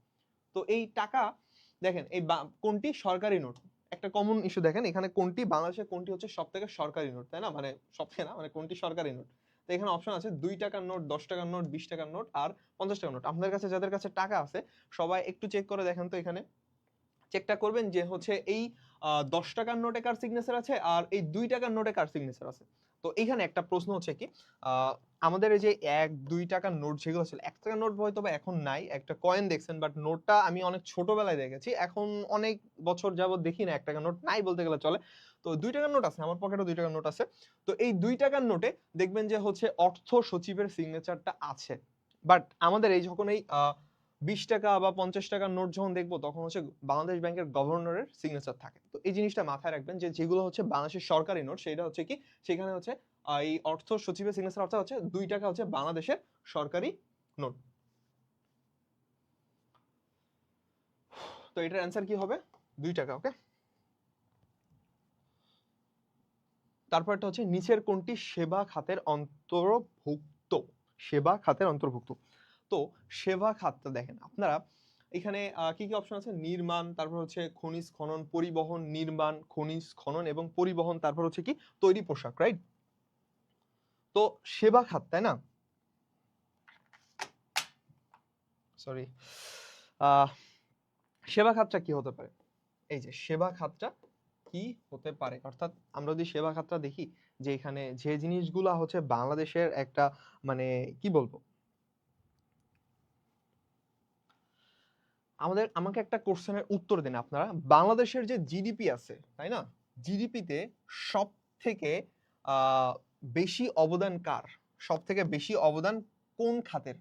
S1: তো এই টাকা দেখেন, এই কোনটি সরকারি নোট, একটা কমন ইস্যু দেখেন এখানে, কোনটি বাংলাদেশে কোনটি হচ্ছে সব থেকে সরকারি নোট, তাই না? মানে সবথেকে না, মানে কোনটি সরকারি নোট। তো এখানে অপশন আছে 2 টাকার নোট, 10 টাকার নোট, 20 টাকার নোট আর 50 টাকার নোট। আপনাদের কাছে যাদের কাছে টাকা আছে সবাই একটু চেক করে দেখেন তো, এখানে চেকটা করবেন যে হচ্ছে এই 10 টাকার নোটে কার সিগনেচার আছে আর এই 2 টাকার নোটে কার সিগনেচার আছে। তো এইখানে একটা প্রশ্ন হচ্ছে কি, আমাদের এই যে 1 2 টাকার নোট যেগুলো ছিল, 1 টাকার নোট হয়তো বা এখন নাই, একটা কয়েন দেখছেন, বাট নোটটা আমি অনেক ছোটবেলায় দেখেছি, এখন অনেক বছর যাবত দেখি না 1 টাকার নোট, নাই বলতে গেলে চলে। তো 2 টাকার নোট আছে, আমার পকেটে 2 টাকার নোট আছে। তো এই 2 টাকার নোটে দেখবেন যে হচ্ছে অর্থ সচিবের সিগনেচারটা আছে। বাট আমাদের এই যখন এই 20 টাকা বা 50 টাকার নোট যখন দেখবো, তখন হচ্ছে বাংলাদেশ ব্যাংকের গভর্নরের সিগনেচার থাকে। তো এই জিনিসটা মাথায় রাখবেন যে যেগুলো হচ্ছে বাংলাদেশের সরকারি নোট, সেটা হচ্ছে কি, সেখানে হচ্ছে এই অর্থ সচিবের সিগনেচার, অর্থাৎ হচ্ছে 2 টাকা হচ্ছে বাংলাদেশের সরকারি নোট। তো এটার অ্যান্সার কি হবে? 2 টাকা। ওকে, তারপরটা হচ্ছে নিচের কোনটি সেবা খাতের অন্তর্ভুক্ত? সেবা খাতের অন্তর্ভুক্ত। তো সেবা খাতটা দেখেন আপনারা, এখানে কি কি অপশন আছে? নির্মাণ, তারপর হচ্ছে খনিজ খনন, পরিবহন, নির্মাণ, খনিজ খনন এবং পরিবহন, তারপর হচ্ছে কি তৈরি পোশাক, রাইট? তো সেবা খাত, তাই না? সরি, সেবা খাতটা কি হতে পারে? এই যে সেবা খাতটা কি হতে পারে, অর্থাৎ আমরা যদি সেবা খাতটা দেখি, যে এখানে যে জিনিসগুলা হচ্ছে বাংলাদেশের একটা মানে কি বলবো, আমাকে একটা কোশ্চেনের উত্তর দিন আপনারা। বাংলাদেশের যে জিডিপি আছে, তাই না, জিডিপিতে সব থেকে আহ বেশি অবদান কার? সব থেকে বেশি অবদান কোন খাতের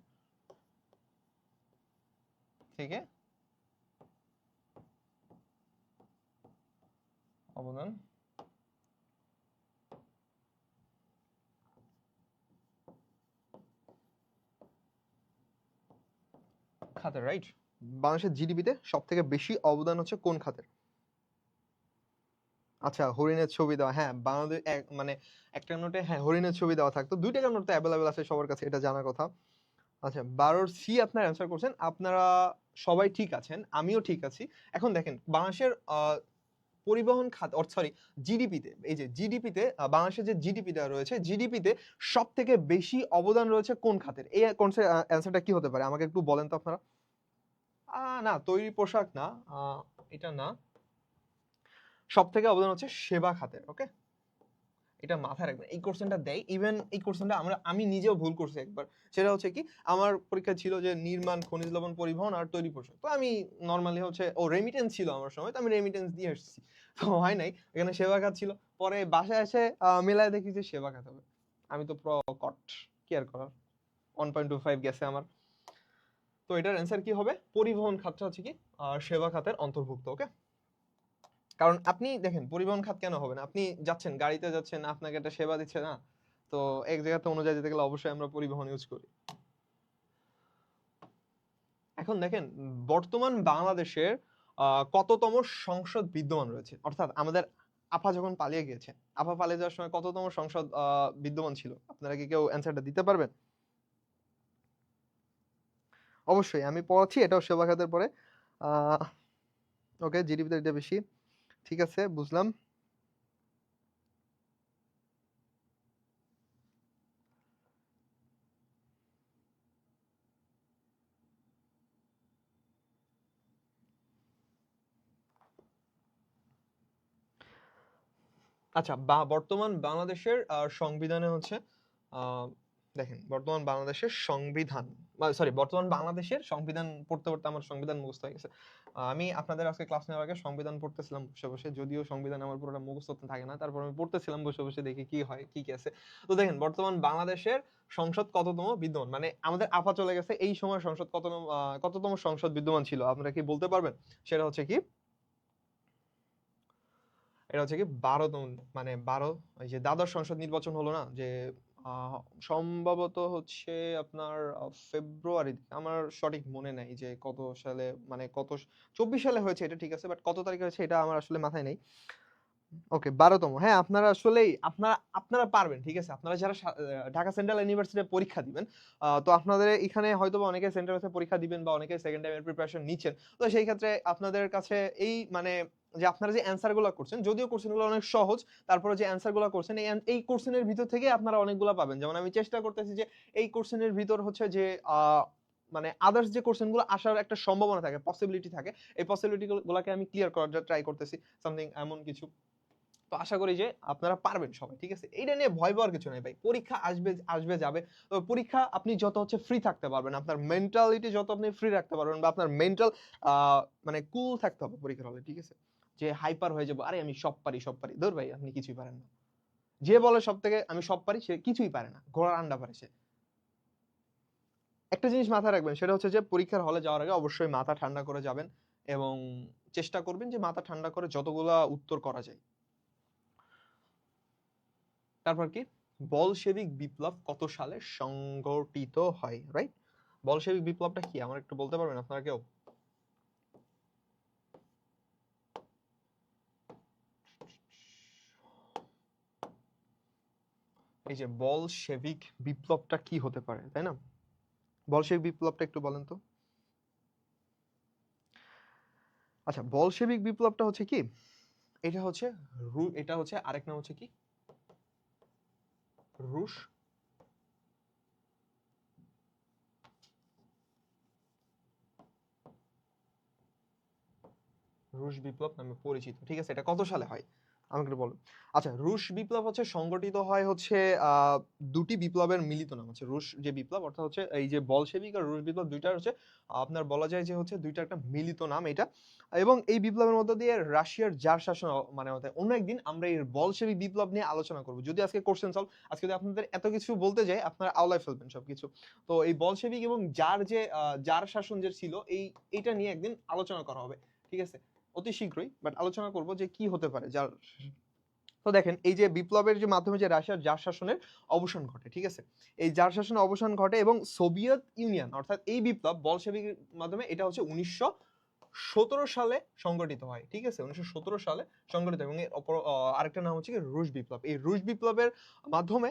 S1: থেকে অবদান? খাতের, রাইট? বাংলাদেশের জিডিপিতে সব থেকে বেশি অবদান হচ্ছে কোন খাতের? আচ্ছা, হরিণের ছবি দেওয়া, হ্যাঁ বাংলাদেশ মানে একটা নোটে হ্যাঁ হরিণের ছবি দেওয়া থাকতো। 2 টাকার নোট তো অ্যাভেলেবেল আছে সবার কাছে, এটা জানার কথা। আচ্ছা, 12 সি আপনার অ্যান্সার করছেন। আপনারা সবাই ঠিক আছেন, আমিও ঠিক আছি। এখন দেখেন বাংলাদেশের পরিবহন খাত, সরি জিডিপিতে, এই যে জিডিপিতে বাংলাদেশের যে জিডিপিটা রয়েছে, জিডিপিতে সব থেকে বেশি অবদান রয়েছে কোন খাতের? এই অ্যান্সারটা কি হতে পারে আমাকে একটু বলেন তো আপনারা। না, তৈরি পোশাক না, এটা না। সব থেকে অবদান হচ্ছে সেবা খাতের। ওকে, এটা মাথায় রাখবেন। এই কোশ্চেনটা দেয়, ইভেন এই কোশ্চেনটা আমি নিজেও ভুল করছি একবার। সেটা হচ্ছে কি, আমার পরীক্ষা ছিল যে নির্মাণ, খনিজ লবণ, পরিবহন আর তৈরি পোশাক। তো আমি নরমালি হচ্ছে রেমিটেন্স ছিল আমার সময়, তো আমি রেমিটেন্স দিয়ে এসেছি, তো হয় নাই। এখানে সেবা খাত ছিল, পরে বাসায় এসে মেলায় দেখি যে সেবা খাত হবে। আমি তো কট, কি আর করার, 1.25 গেছে আমার। তো এটার অ্যান্সার কি হবে? পরিবহন খাতটা হচ্ছে কি সেবা খাতের অন্তর্ভুক্ত। ওকে, কারণ আপনি দেখেন পরিবহন খাত কেন হবে না? আপনি যাচ্ছেন, গাড়িতে যাচ্ছেন, আপনাকে একটা সেবা দিচ্ছে না? তো এক জায়গা থেকে অন্য জায়গায় যেতে গেলে অবশ্যই আমরা পরিবহন ইউজ করি। এখন দেখেন বর্তমান বাংলাদেশের কততম সংসদ বিদ্যমান রয়েছে, অর্থাৎ আমাদের আপা যখন পালিয়ে গিয়েছে, আপা পালিয়ে যাওয়ার সময় কততম সংসদ বিদ্যমান ছিল? আপনারা কি কেউ অ্যান্সারটা দিতে পারবেন? অবশ্যই আমি পড়াচ্ছি, এটাও সেবা খাতের পরে। ওকে, জিডিপিতে এটা বেশি, ঠিক আছে বুঝলাম। আচ্ছা, বর্তমান বাংলাদেশের সংবিধানে হচ্ছে দেখেন বর্তমান বাংলাদেশের সংবিধান সরি বর্তমান বাংলাদেশের সংবিধান পড়তে পড়তে আমার সংবিধান মুখস্থ হয়ে গেছে। আমি আপনাদের আজকে ক্লাস নেওয়ার আগে সংবিধান পড়তেছিলাম বসে বসে, যদিও সংবিধান আমার পুরোটা মুখস্থ থাকে না, তারপর আমি পড়তেছিলাম বসে বসে, দেখি কি হয় কি কি আছে। তো দেখেন বর্তমান বাংলাদেশের সংসদ কততম বিদ্যমান, মানে আমাদের আপা চলে গেছে, এই সময় সংসদ কততম সংসদ বিদ্যমান ছিল আপনারা কি বলতে পারবেন? সেটা হচ্ছে কি, এটা হচ্ছে কি 12তম, মানে 12, এই যে দ্বাদশ সংসদ নির্বাচন হলো না, যে সম্ভবত হচ্ছে আপনার ফেব্রুয়ারি, আমার সঠিক মনে নাই যে কত সালে, মানে কত 24 সালে হয়েছে এটা ঠিক আছে, বাট কত তারিখে হয়েছে এটা আমার আসলে মাথায় নেই। ওকে 12তম, হ্যাঁ আপনারা আসলেই আপনারা পারবেন, ঠিক আছে। আপনারা যারা ঢাকা সেন্ট্রাল ইউনিভার্সিটিতে পরীক্ষা দিবেন, তো আপনাদের এখানে হয়তো বা অনেকে সেন্ট্রালে পরীক্ষা দিবেন বা অনেকে সেকেন্ড টাইমের প্রিপারেশন নিচ্ছেন, তো সেই ক্ষেত্রে আপনাদের কাছে এই মানে যে আপনারা যে অ্যান্সার গুলো করছেন, যদিও কোশ্চেন গুলো অনেক সহজ, তারপরে যে অ্যান্সার গুলো করছেন এই কোশ্চেনের ভিতর থেকে আপনারা অনেকগুলো পাবেন। যেমন আমি চেষ্টা করতেছি যে এই কোশ্চেনের ভিতর হচ্ছে যে মানে আদার্স যে কোশ্চেন গুলো আসার একটা সম্ভাবনা থাকে, পসিবিলিটি থাকে, এই পসিবিলিটি গুলোকে আমি ক্লিয়ার করার ট্রাই করতেছি, সামথিং এমন কিছু। তো আশা করি যে আপনারা পারবেন সবাই, ঠিক আছে। এইটা নিয়ে ভয় পাওয়ার কিছু নাই ভাই, পরীক্ষা আসবে আসবে যাবে। তো পরীক্ষা আপনি যত হচ্ছে ফ্রি থাকতে পারবেন, আপনার মেন্টালিটি যত আপনি ফ্রি রাখতে পারবেন, বা আপনার মেন্টাল মানে কুল থাকতে হবে পরীক্ষার হলে, ঠিক আছে। যে হাইপার হয়ে যাবো, আরে আমি সব পারি সব পারি, ধর ভাই আপনি কিছুই পারেন না। যে বলে সব থেকে আমি সব পারি, সে কিছুই পারে না, ঘোড়ার আন্ডা পারে সে। একটা জিনিস মাথায় রাখবেন, সেটা হচ্ছে যে পরীক্ষার হলে যাওয়ার আগে অবশ্যই মাথা ঠান্ডা করে যাবেন, এবং চেষ্টা করবেন যে মাথা ঠান্ডা করে যতগুলা উত্তর করা যায়। তারপর কি, বলশেবিক বিপ্লব কত সালে সংগঠিত হয়, রাইট? বলশেবিক বিপ্লবটা কি আমার একটু বলতে পারবেন আপনারা কেউ? এই যে বলশেবিক বিপ্লবটা কি হতে পারে, তাই না? বলশেবিক বিপ্লবটা একটু বলেন তো। আচ্ছা, বলশেবিক বিপ্লবটা হচ্ছে কি, এটা হচ্ছে আরেক নাম হচ্ছে কি, রুশ রুশ বিপ্লব নামে পরিচিত, ঠিক আছে। এটা কত সালে হয় আমাকে একটু বলুন। আচ্ছা, রুশ বিপ্লব হচ্ছে সংগঠিত হয় হচ্ছে দুটি বিপ্লবের মিলিত নাম হচ্ছে রুশ যে বিপ্লব, অর্থাৎ হচ্ছে এই যে বলশেবিক আর রুশ বিপ্লব দুইটার হচ্ছে আপনার বলা যায় যে হচ্ছে দুইটা একটা মিলিত নাম এটা। এবং এই বিপ্লবের মধ্য দিয়ে রাশিয়ার জার শাসন মানে অন্য একদিন আমরা এই বলশেবিক বিপ্লব নিয়ে আলোচনা করব, যদি আজকে কোশ্চেন সলভ, আজকে যদি আপনাদের এত কিছু বলতে যাই আপনারা আওলায় ফেলবেন সবকিছু। তো এই বলশেবিক এবং জার শাসন যে ছিল এইটা নিয়ে একদিন আলোচনা করা হবে, ঠিক আছে, অতি শীঘ্রই। বাট আলোচনা করব যে কি হতে পারে যার। তো দেখেন এই যে বিপ্লবের যে মাধ্যমে যে রাশিয়ার জার শাসনের অবসান ঘটে, ঠিক আছে, এই জার শাসনের অবসান ঘটে এবং সোভিয়েত ইউনিয়ন, অর্থাৎ এই বিপ্লব বলশেবিকের মাধ্যমে, এটা হচ্ছে 1917 সালে সংগঠিত হয়, ঠিক আছে, 1917 সালে সংগঠিত। এবং এর আরেকটা নাম হচ্ছে কি রুশ বিপ্লব। এই রুশ বিপ্লবের মাধ্যমে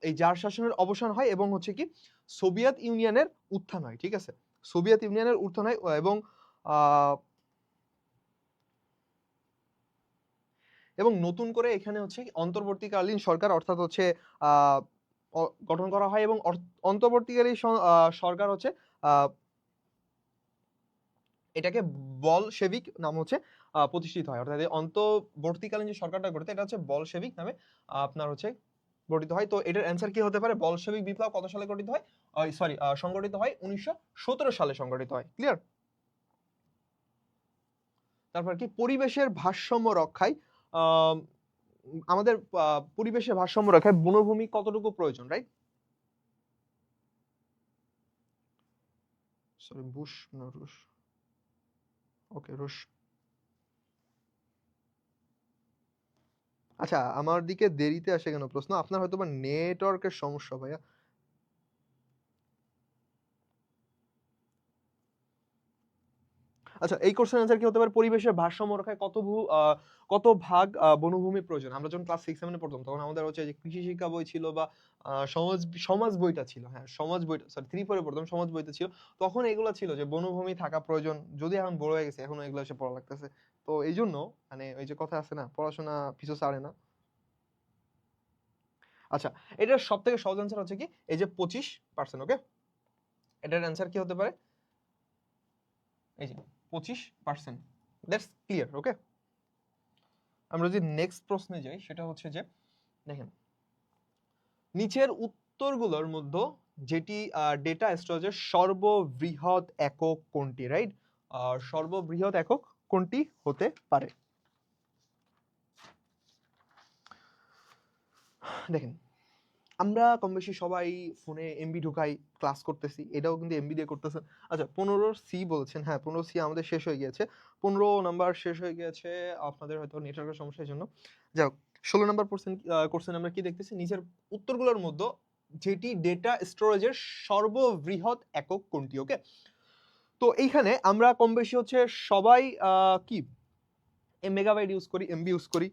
S1: এই জার শাসনের অবসান হয় এবং হচ্ছে কি সোভিয়েত ইউনিয়নের উত্থান হয়, ঠিক আছে, সোভিয়েত ইউনিয়নের উত্থান হয়। এবং নতুন করে এখানে হচ্ছে অন্তর্বর্তীকালীন সরকার, অর্থাৎ হচ্ছে গঠন করা হয়, এবং অন্তর্বর্তীকালীন সরকার হচ্ছে এটাকে বলশেভিক নাম হচ্ছে প্রতিষ্ঠিত হয়, অর্থাৎ অন্তর্বর্তীকালীন যে সরকারটা গঠিত এটা হচ্ছে বলশেভিক নামে আপনার হচ্ছে গঠিত হয়। তো এটার অ্যান্সার কি হতে পারে, বলশেভিক বিপ্লব কত সালে গঠিত হয়, সরি সংগঠিত হয় 1917 সালে সংগঠিত হয়, ক্লিয়ার? তারপর কি, পরিবেশের ভারসাম্য রক্ষায় আমাদের পরিবেশের ভারসাম্য রক্ষায় বনভূমি কতটুকু প্রয়োজন, রাইট? সরি, বুশ না রুশ, ওকে রুশ। আচ্ছা, আমার দিকে দেরিতে আসে কেন প্রশ্ন? আপনার হয়তো বা নেটওয়ার্কের সমস্যা ভাইয়া। আচ্ছা, এই কোশ্চেন অ্যান্সার কি হতে পারে, পরিবেশের ভারসাম্য রক্ষায় কত ভাগ বনভূমি প্রয়োজন? আমরা যখন ক্লাস 6-7 এ পড়তাম তখন আমাদের হচ্ছে যে কৃষি শিক্ষা বই ছিল, বা সমাজ সমাজ বইটা ছিল, হ্যাঁ সমাজ বইটা, সরি 3-4 এ পড়তাম, সমাজ বইতে ছিল। তখন এগুলো ছিল যে বনভূমি থাকা প্রয়োজন, যদি এখন বড় হয়ে গেছে এখনো এগুলো এসে পড়া লাগতেছে। তো এই জন্য মানে ওই যে কথা আছে না, পড়াশোনা পিছু ছাড়ে না। আচ্ছা, এটার সব থেকে সহজ অ্যান্সার হচ্ছে কি, এই যে 25%, ওকে, এটার অ্যান্সার কি হতে পারে, এই যে 25%, দ্যাটস ক্লিয়ার, ওকে। আমরা যদি নেক্সট প্রশ্নে যাই, সেটা হচ্ছে যে দেখেন নিচের উত্তরগুলোর মধ্যে যেটি ডেটা স্টোরেজের সর্ববৃহৎ একক কোনটি, রাইট? সর্ববৃহৎ একক কোনটি হতে পারে? দেখেন, আমরা কম বেশি সবাই ফোনে এমবি ঢুকাই, ক্লাস করতেছি, এটাও কিন্তু এমবি দিয়ে করতেছেন। আচ্ছা, 15C বলেছেন, হ্যাঁ 15C আমাদের শেষ হয়ে গিয়েছে, 15 নাম্বার শেষ হয়ে গিয়েছে আপনাদের হয়তো নেটওয়ার্কের সমস্যার জন্য। যাই হোক, 16 নাম্বার কোশ্চেন আমরা কি দেখতেছি, নিচের উত্তরগুলোর মধ্যে যেটি ডেটা স্টোরেজের সর্ববৃহৎ একক কোনটি? ওকে, তো এইখানে আমরা কম বেশি হচ্ছে সবাই কি মেগাবাইট ইউজ করি, এমবি ইউজ করি,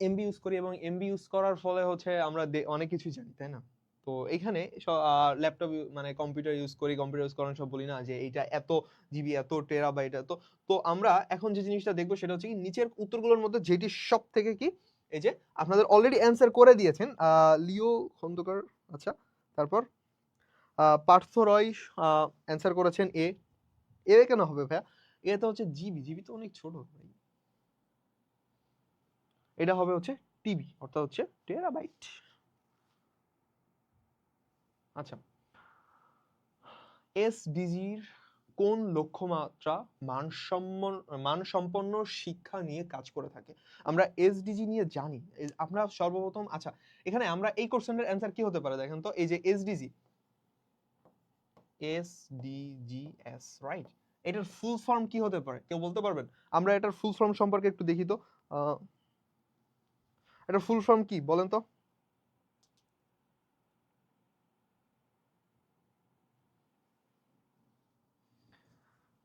S1: এমবি ইউজ করি, এবং এমবি ইউজ করার ফলে হচ্ছে আমরা অনেক কিছু জানি, তাই না? তো এখানে ল্যাপটপ মানে কম্পিউটার ইউজ করি, কম্পিউটার ইউজ করার সব বলি না যে এইটা এত জিবি, এত টেরাবাইট, এত। তো আমরা এখন যে জিনিসটা দেখবো সেটা হচ্ছে কি, নিচের উত্তরগুলোর মধ্যে যেটি সব থেকে কি, এই যে আপনাদের অলরেডি অ্যান্সার করে দিয়েছেন লিও খন্দকার, আচ্ছা, তারপর পার্থ রয় অ্যান্সার করেছেন এ। এ কেন হবে ভাইয়া? এ তো হচ্ছে জিবি, জিবি তো অনেক ছোট ভাই, এটা হবে হচ্ছে টিবি, অর্থাৎ হচ্ছে টেরাবাইট। আচ্ছা, এসডিজির কোন লক্ষ্যমাত্রা মানসম্পন্ন শিক্ষা নিয়ে কাজ করে থাকে? আমরা এসডিজি নিয়ে জানি, আমরা সর্বপ্রথম, আচ্ছা এখানে আমরা এই কোশ্চেনের অ্যান্সার কি হতে পারে দেখেন তো, এই যে এসডিজি, এসডিজিএস, রাইট? এটার ফুল ফর্ম কি হতে পারে, কেউ বলতে পারবেন? আমরা এটার ফুল ফর্ম সম্পর্কে একটু দেখি তো, এটার ফুল ফর্ম কি বলেন তো?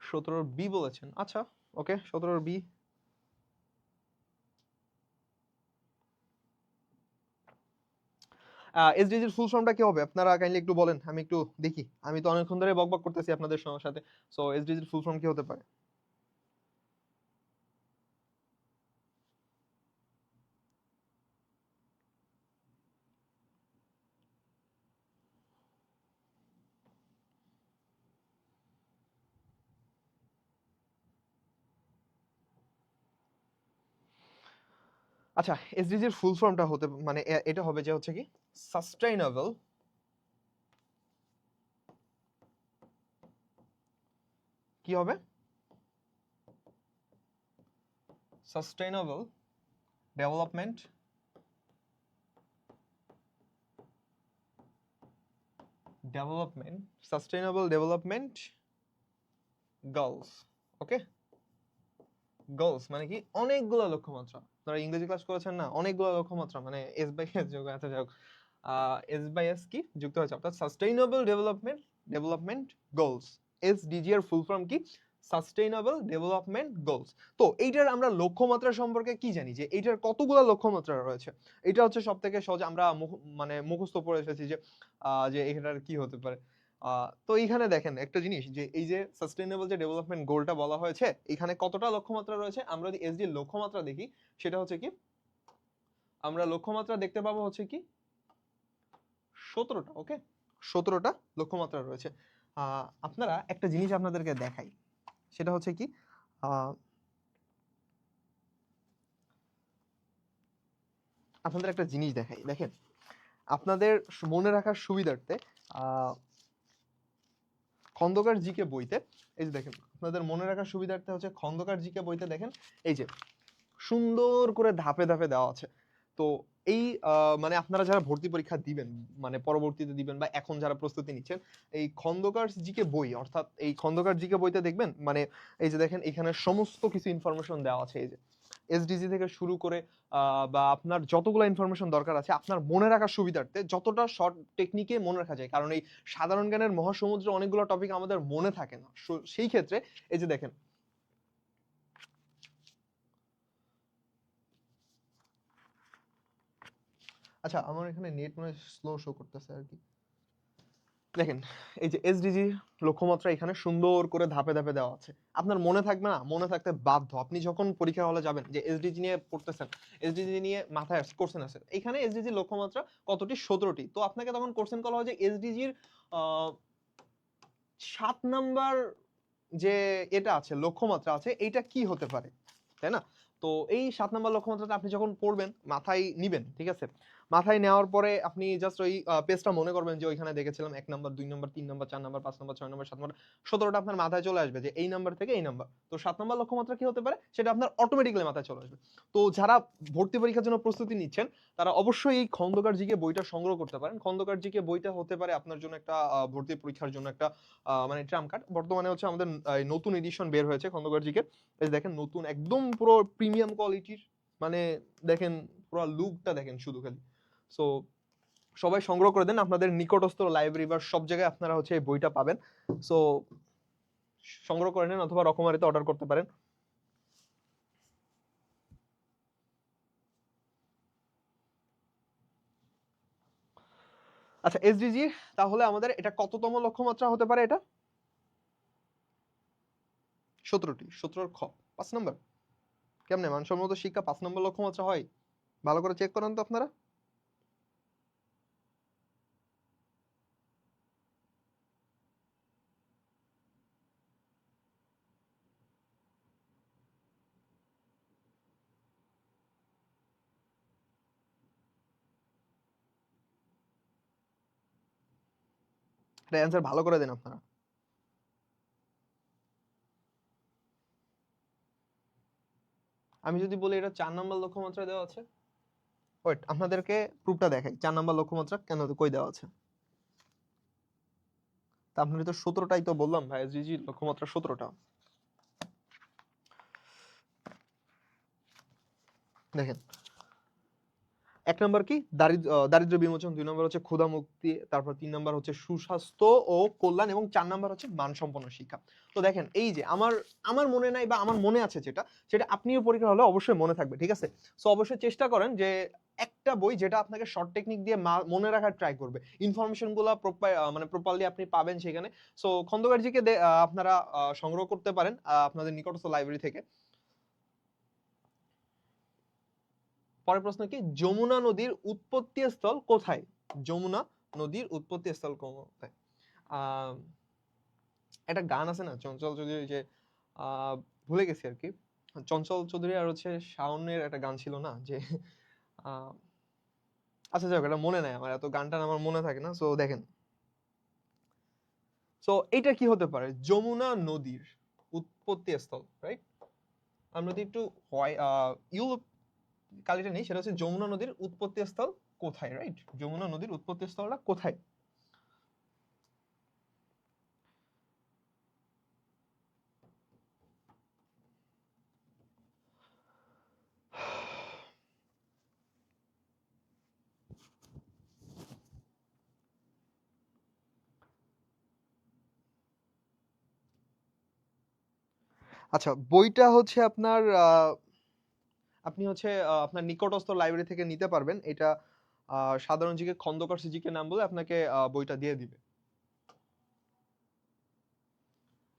S1: 17B বলেছেন, আচ্ছা ওকে, 17B। এসডিজির ফুল ফর্মটা কি হবে আপনারা কাইন্ডলি একটু বলেন, আমি একটু দেখি, আমি তো অনেকক্ষণ ধরে বকবক করতেছি আপনাদের সাথে। সো এসডিজির ফুল ফর্ম কি হতে পারে? আচ্ছা, এসডিজির ফুল ফর্মটা হতে মানে এটা হবে যে হচ্ছে কি, সাস্টেইনেবল, কি হবে, sustainable development sustainable development goals. Okay, goals মানে কি, অনেকগুলো লক্ষ্যমাত্রা। আপনারা ইংরেজি ক্লাস করেছেন না, অনেকগুলো লক্ষ্যমাত্রা মানে এস বাই এস যোগ, আচ্ছা যাই হোক, এস বাই এস কি যুক্ত হয়েছে, অর্থাৎ সাস্টেইনেবল ডেভেলপমেন্ট গোলস। এসডিজি এর ফুল ফর্ম কি, সাস্টেইনেবল ডেভেলপমেন্ট গোলস। তো এইটার আমরা লক্ষ্যমাত্রা সম্পর্কে কি জানি, যে এইটার কতগুলো লক্ষ্যমাত্রা রয়েছে? এটা হচ্ছে সব থেকে সহজ, আমরা মানে মুখস্থ পড়ে এসেছি যে যে এটার কি হতে পারে। তো এইখানে দেখেন একটা জিনিস, যে এই যে সাস্টেইনেবল যে ডেভেলপমেন্ট গোলটা বলা হয়েছে, এখানে কতটা লক্ষ্যমাত্রা রয়েছে? আমরা যদি এসডি লক্ষ্যমাত্রা দেখি, সেটা হচ্ছে কি, আমরা লক্ষ্যমাত্রা দেখতে পাবো হচ্ছে কি 17টা। ওকে, 17টা লক্ষ্যমাত্রা রয়েছে। আপনারা একটা জিনিস আপনাদেরকে দেখাই, সেটা হচ্ছে কি, আপনাদের একটা জিনিস দেখাই, দেখেন আপনাদের মনে রাখার সুবিধার্থে খন্দকার জিকে বইতে, এই যে দেখেন আপনাদের মনে রাখার সুবিধার্থে হচ্ছে খন্দকার জিকে বইতে দেখেন এই যে সুন্দর করে ধাপে ধাপে দেওয়া আছে। তো এই মানে আপনারা যারা ভর্তি পরীক্ষা দিবেন, মানে পরবর্তীতে দিবেন বা এখন যারা প্রস্তুতি নিচ্ছেন, এই খন্দকার জিকে বই, অর্থাৎ এই খন্দকার জিকে বইতে দেখবেন মানে এই যে দেখেন এখানে সমস্ত কিছু ইনফরমেশন দেওয়া আছে, এই যে এসডিজি থেকে শুরু করে বা আপনার যতগুলো ইনফরমেশন দরকার আছে আপনার মনে রাখার সুবিধার্থে, যতটা শর্ট টেকনিকে মনে রাখা যায়, কারণ এই সাধারণ জ্ঞানের মহাসমুদ্রে অনেকগুলো টপিক আমাদের মনে থাকে না, সেই ক্ষেত্রে এই যে দেখেন, আচ্ছা আমার এখানে নেট মনে স্লো শো করতেছে আর কি, দেখেন এই যে এসডিজি লক্ষ্যমাত্রা এখানে সুন্দর করে ধাপে ধাপে দেওয়া আছে, আপনার মনে থাকবে না? মনে থাকতে বাধ্য, আপনি যখন পরীক্ষা হলে যাবেন যে এসডিজি নিয়ে পড়তেছেন, এসডিজি নিয়ে মাথায় কোশ্চেন আছে, এখানে এসডিজি লক্ষ্যমাত্রা কতটি? 17টি। তো আপনাকে তখন কোশ্চেন করা হয় যে এসডিজির 7 নাম্বার যে এটা আছে, লক্ষ্যমাত্রা আছে, এইটা কি হতে পারে, তাই না? তো এই 7 নাম্বার লক্ষ্যমাত্রাটা আপনি যখন পড়বেন, মাথায় নিবেন, ঠিক আছে, মাথায় নেওয়ার পরে আপনি জাস্ট ওই পেজটা মনে করবেন যে ওইখানে দেখেছিলাম 1 number 2 number 3 number 4 number 5 number 6 number 7 number 17টা আপনার মাথায় চলে আসবে যে এই নাম্বার থেকে এই নাম্বার। তো 7 নাম্বার লক্ষ্যমাত্রা কি হতে পারে সেটা আপনার অটোমেটিক্যালি মাথায় চলে আসবে। তো যারা ভর্তি পরীক্ষার জন্য প্রস্তুতি নিচ্ছেন তারা অবশ্যই এই খন্দকার জিকে বইটা সংগ্রহ করতে পারেন। খন্দকার জিকে বইটা হতে পারে আপনার জন্য একটা ভর্তি পরীক্ষার জন্য একটা মানে ট্রাম্প কার্ড। বর্তমানে হচ্ছে আমাদের নতুন এডিশন বের হয়েছে খন্দকার জিকে। এই দেখেন নতুন একদম পুরো প্রিমিয়াম কোয়ালিটির, মানে দেখেন পুরো লুকটা দেখেন শুধু খালি। সো সবাই সংগ্রহ করে দেন, আপনাদের নিকটস্থ লাইব্রেরি বা সব জায়গায় আপনারা হচ্ছে এই বইটা পাবেন। সো সংগ্রহ করে নেন অথবা রকমারিতে অর্ডার করতে পারেন। আচ্ছা এসডিজি, তাহলে আমাদের এটা কততম লক্ষ্যমাত্রা হতে পারে? এটা 17টি, 17 খ 5 নম্বর। কেমনে মানসম্মত শিক্ষা 5 নম্বর লক্ষ্যমাত্রা হয়? ভালো করে চেক করেন তো আপনারা। এটা অ্যান্সার ভালো করে দেন আপনারা। আমি যদি বলি এটা 4 নম্বর লক্ষ্যমাত্রা দেওয়া আছে, ওয়েট আপনাদেরকে প্রুফটা দেখাই 4 নম্বর লক্ষ্যমাত্রা কেন কই দেওয়া আছে। তা আপনাদের তো 17টাই তো বললাম ভাই, এসডিজি লক্ষ্যমাত্রা 17টা। দেখেন 1 নম্বর কি দারিদ্র্য বিমোচন, 2 নম্বর হচ্ছে ক্ষুধা মুক্তি, তারপর 3 নম্বর হচ্ছে সুস্বাস্থ্য ও কল্যাণ, এবং 4 নম্বর হচ্ছে মানসম্পন্ন শিক্ষা। তো দেখেন এই যে আমার মনে নাই বা আমার মনে আছে যেটা, সেটা আপনিও পরীক্ষা হলে অবশ্যই মনে থাকবে, ঠিক আছে? সো অবশ্যই চেষ্টা করেন যে একটা বই যেটা আপনাকে শর্ট টেকনিক দিয়ে মনে রাখার ট্রাই করবে, ইনফরমেশন গুলো মানে প্রপারলি আপনি পাবেন সেখানে। সো খন্দকার জিকে আপনারা সংগ্রহ করতে পারেন আপনাদের নিকটস্থ লাইব্রেরি থেকে। পরের প্রশ্ন কি, যমুনা নদীর উৎপত্তি স্থল কোথায়? যমুনা নদীর উৎপত্তি স্থল কোথায়? একটা গান আছে না চঞ্চল চৌধুরী, যে ভুলে গেছি আর কি, চঞ্চল চৌধুরী আর হচ্ছে শাওনের একটা গান ছিল না যে আচ্ছা যাক এটা মনে নাই আমার, এত গানটা আমার মনে থাকে না। সো দেখেন, সো এটা কি হতে পারে? যমুনা নদীর উৎপত্তি স্থল, রাইট? আমরা যদি একটু হয় ইউরোপ কালিটা নেই, সেটা হচ্ছে যমুনা নদীর উৎপত্তি স্থল কোথায়, রাইট? যমুনা নদীর উৎপত্তি স্থলটা কোথায়? আচ্ছা বইটা হচ্ছে আপনার আপনি হচ্ছে আপনার নিকটস্থ লাইব্রেরি থেকে নিতে পারবেন। এটা সাধারণ জিকে খন্দকার সিজিকে নাম বলে আপনাকে বইটা দিয়ে দিবে।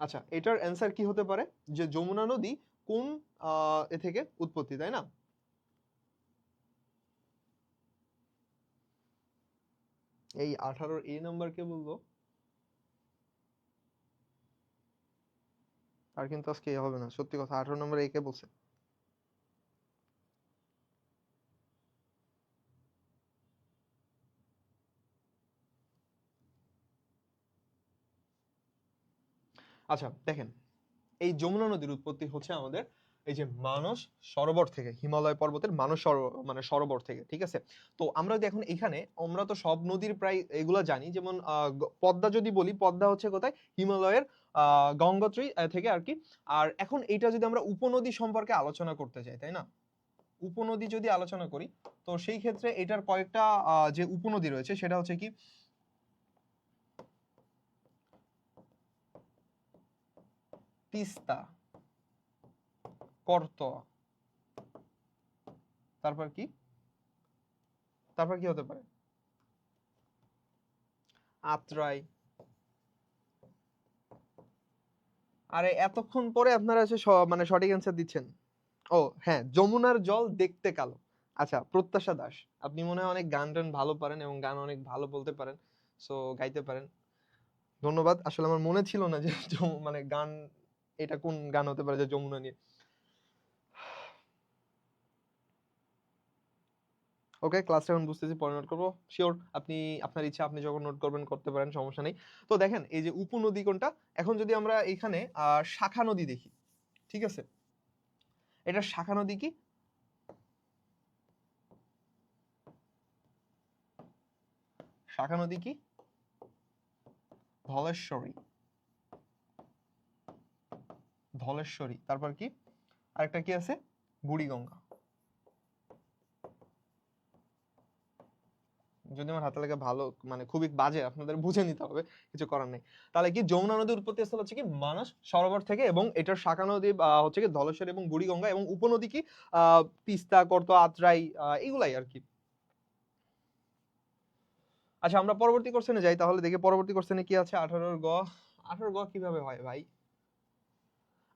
S1: আচ্ছা এটার অ্যান্সার কি হতে পারে? যে যমুনা নদী কোন এ থেকে উৎপত্তি, তাই না? এই 18 এ নাম্বার কে বলবো? আর কিন্তু আজকে হবে না, সত্যি কথা। 18 নম্বর এ কে বলছে? আচ্ছা দেখেন, এই যমুনা নদীর উৎপত্তি হচ্ছে আমাদের এই যে মানস সরোবর থেকে, হিমালয় পর্বতের মানস মানে সরোবর থেকে, ঠিক আছে? তো আমরা যদি এখন এখানে, আমরা তো সব নদীর প্রায় এগুলা জানি, যেমন পদ্মা যদি বলি, পদ্মা হচ্ছে কোথায়? হিমালয়ের গঙ্গোত্রী থেকে আর কি। আর এখন এইটা যদি আমরা উপনদী সম্পর্কে আলোচনা করতে চাই, তাই না? উপনদী যদি আলোচনা করি, তো সেই ক্ষেত্রে এটার কয়েকটা যে উপনদী রয়েছে সেটা হচ্ছে কি, তিস্তা, করতোয়া, তারপর কি, তারপর কি হতে পারে? আত্রাই। আরে এতক্ষণ পরে আপনারা এসে মানে সঠিক অ্যান্সার দিচ্ছেন। ও হ্যাঁ, যমুনার জল দেখতে কালো। আচ্ছা প্রত্যাশা দাস, আপনি মনে হয় অনেক গান টান ভালো পারেন এবং গান অনেক ভালো বলতে পারেন, সো গাইতে পারেন। ধন্যবাদ। আসলে আমার মনে ছিল না যে মানে গান, এটা কোন গান হতে পারে যে যমুনা নিয়ে। ওকে, ক্লাসটা এখন বুঝতেছি, পরে নোট করবো শিওর। আপনি আপনার ইচ্ছা, আপনি যখন নোট করবেন করতে পারেন, সমস্যা নেই। তো দেখেন এই যে উপনদী কোনটা, এখন যদি আমরা এখানে শাখা নদী দেখি, ঠিক আছে, এটা শাখা নদী কি? শাখা নদী কি? ধলেশ্বরী। ধলেশ্বরী, তারপর কি আরেকটা কি আছে? বুড়িগঙ্গা। যদি আমার হাতে লেখা ভালো মানে খুবই বাজে, আপনাদের বুঝে নিতে হবে, কিছু করার নেই। তাহলে কি যমুনা নদীর উৎপত্তি স্থল হচ্ছে কি মানস সরোবর থেকে, এবং এটার শাখা নদী হচ্ছে কি ধলেশ্বরী এবং বুড়িগঙ্গা, এবং উপনদী কি তিস্তা, করতো, আত্রাই, এগুলাই আর কি। আচ্ছা আমরা পরবর্তী কোশ্চেনে যাই, তাহলে দেখি পরবর্তী কোশ্চেনে কি আছে। 18 গ। 18 গ কিভাবে হয় ভাই?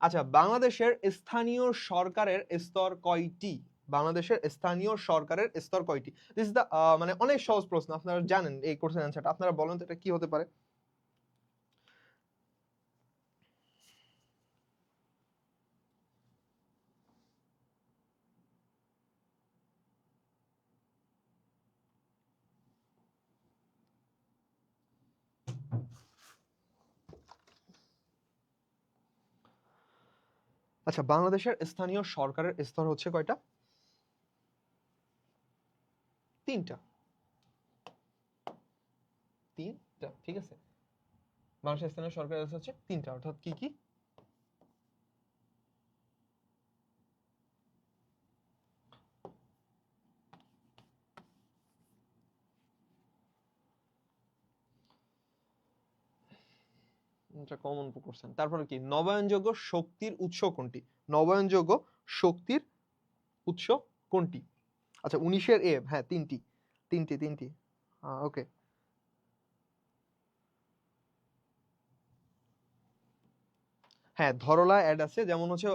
S1: আচ্ছা, বাংলাদেশের স্থানীয় সরকারের স্তর কয়টি? বাংলাদেশের স্থানীয় সরকারের স্তর কয়টি? দিস ইজ দা মানে অনেক সহজ প্রশ্ন, আপনারা জানেন এই কোশ্চেন অ্যানসারটা, আপনারা বলেন তো এটা কি হতে পারে? আচ্ছা, বাংলাদেশের স্থানীয় সরকারের স্তর হচ্ছে কয়টা? 3টা। 3টা, ঠিক আছে। বাংলাদেশের স্থানীয় সরকারের স্তর হচ্ছে 3টা, অর্থাৎ কি কি? এটা কমন কোশ্চেন। তারপরে কি নবায়নযোগ্য শক্তির উৎস কোনটি? নবায়নযোগ্য শক্তির উৎস কোনটি? আচ্ছা 19-এর এ, হ্যাঁ 3টি। 3টি। ওকে। হ্যাঁ ধরলা অ্যাড আছে, যেমন হচ্ছে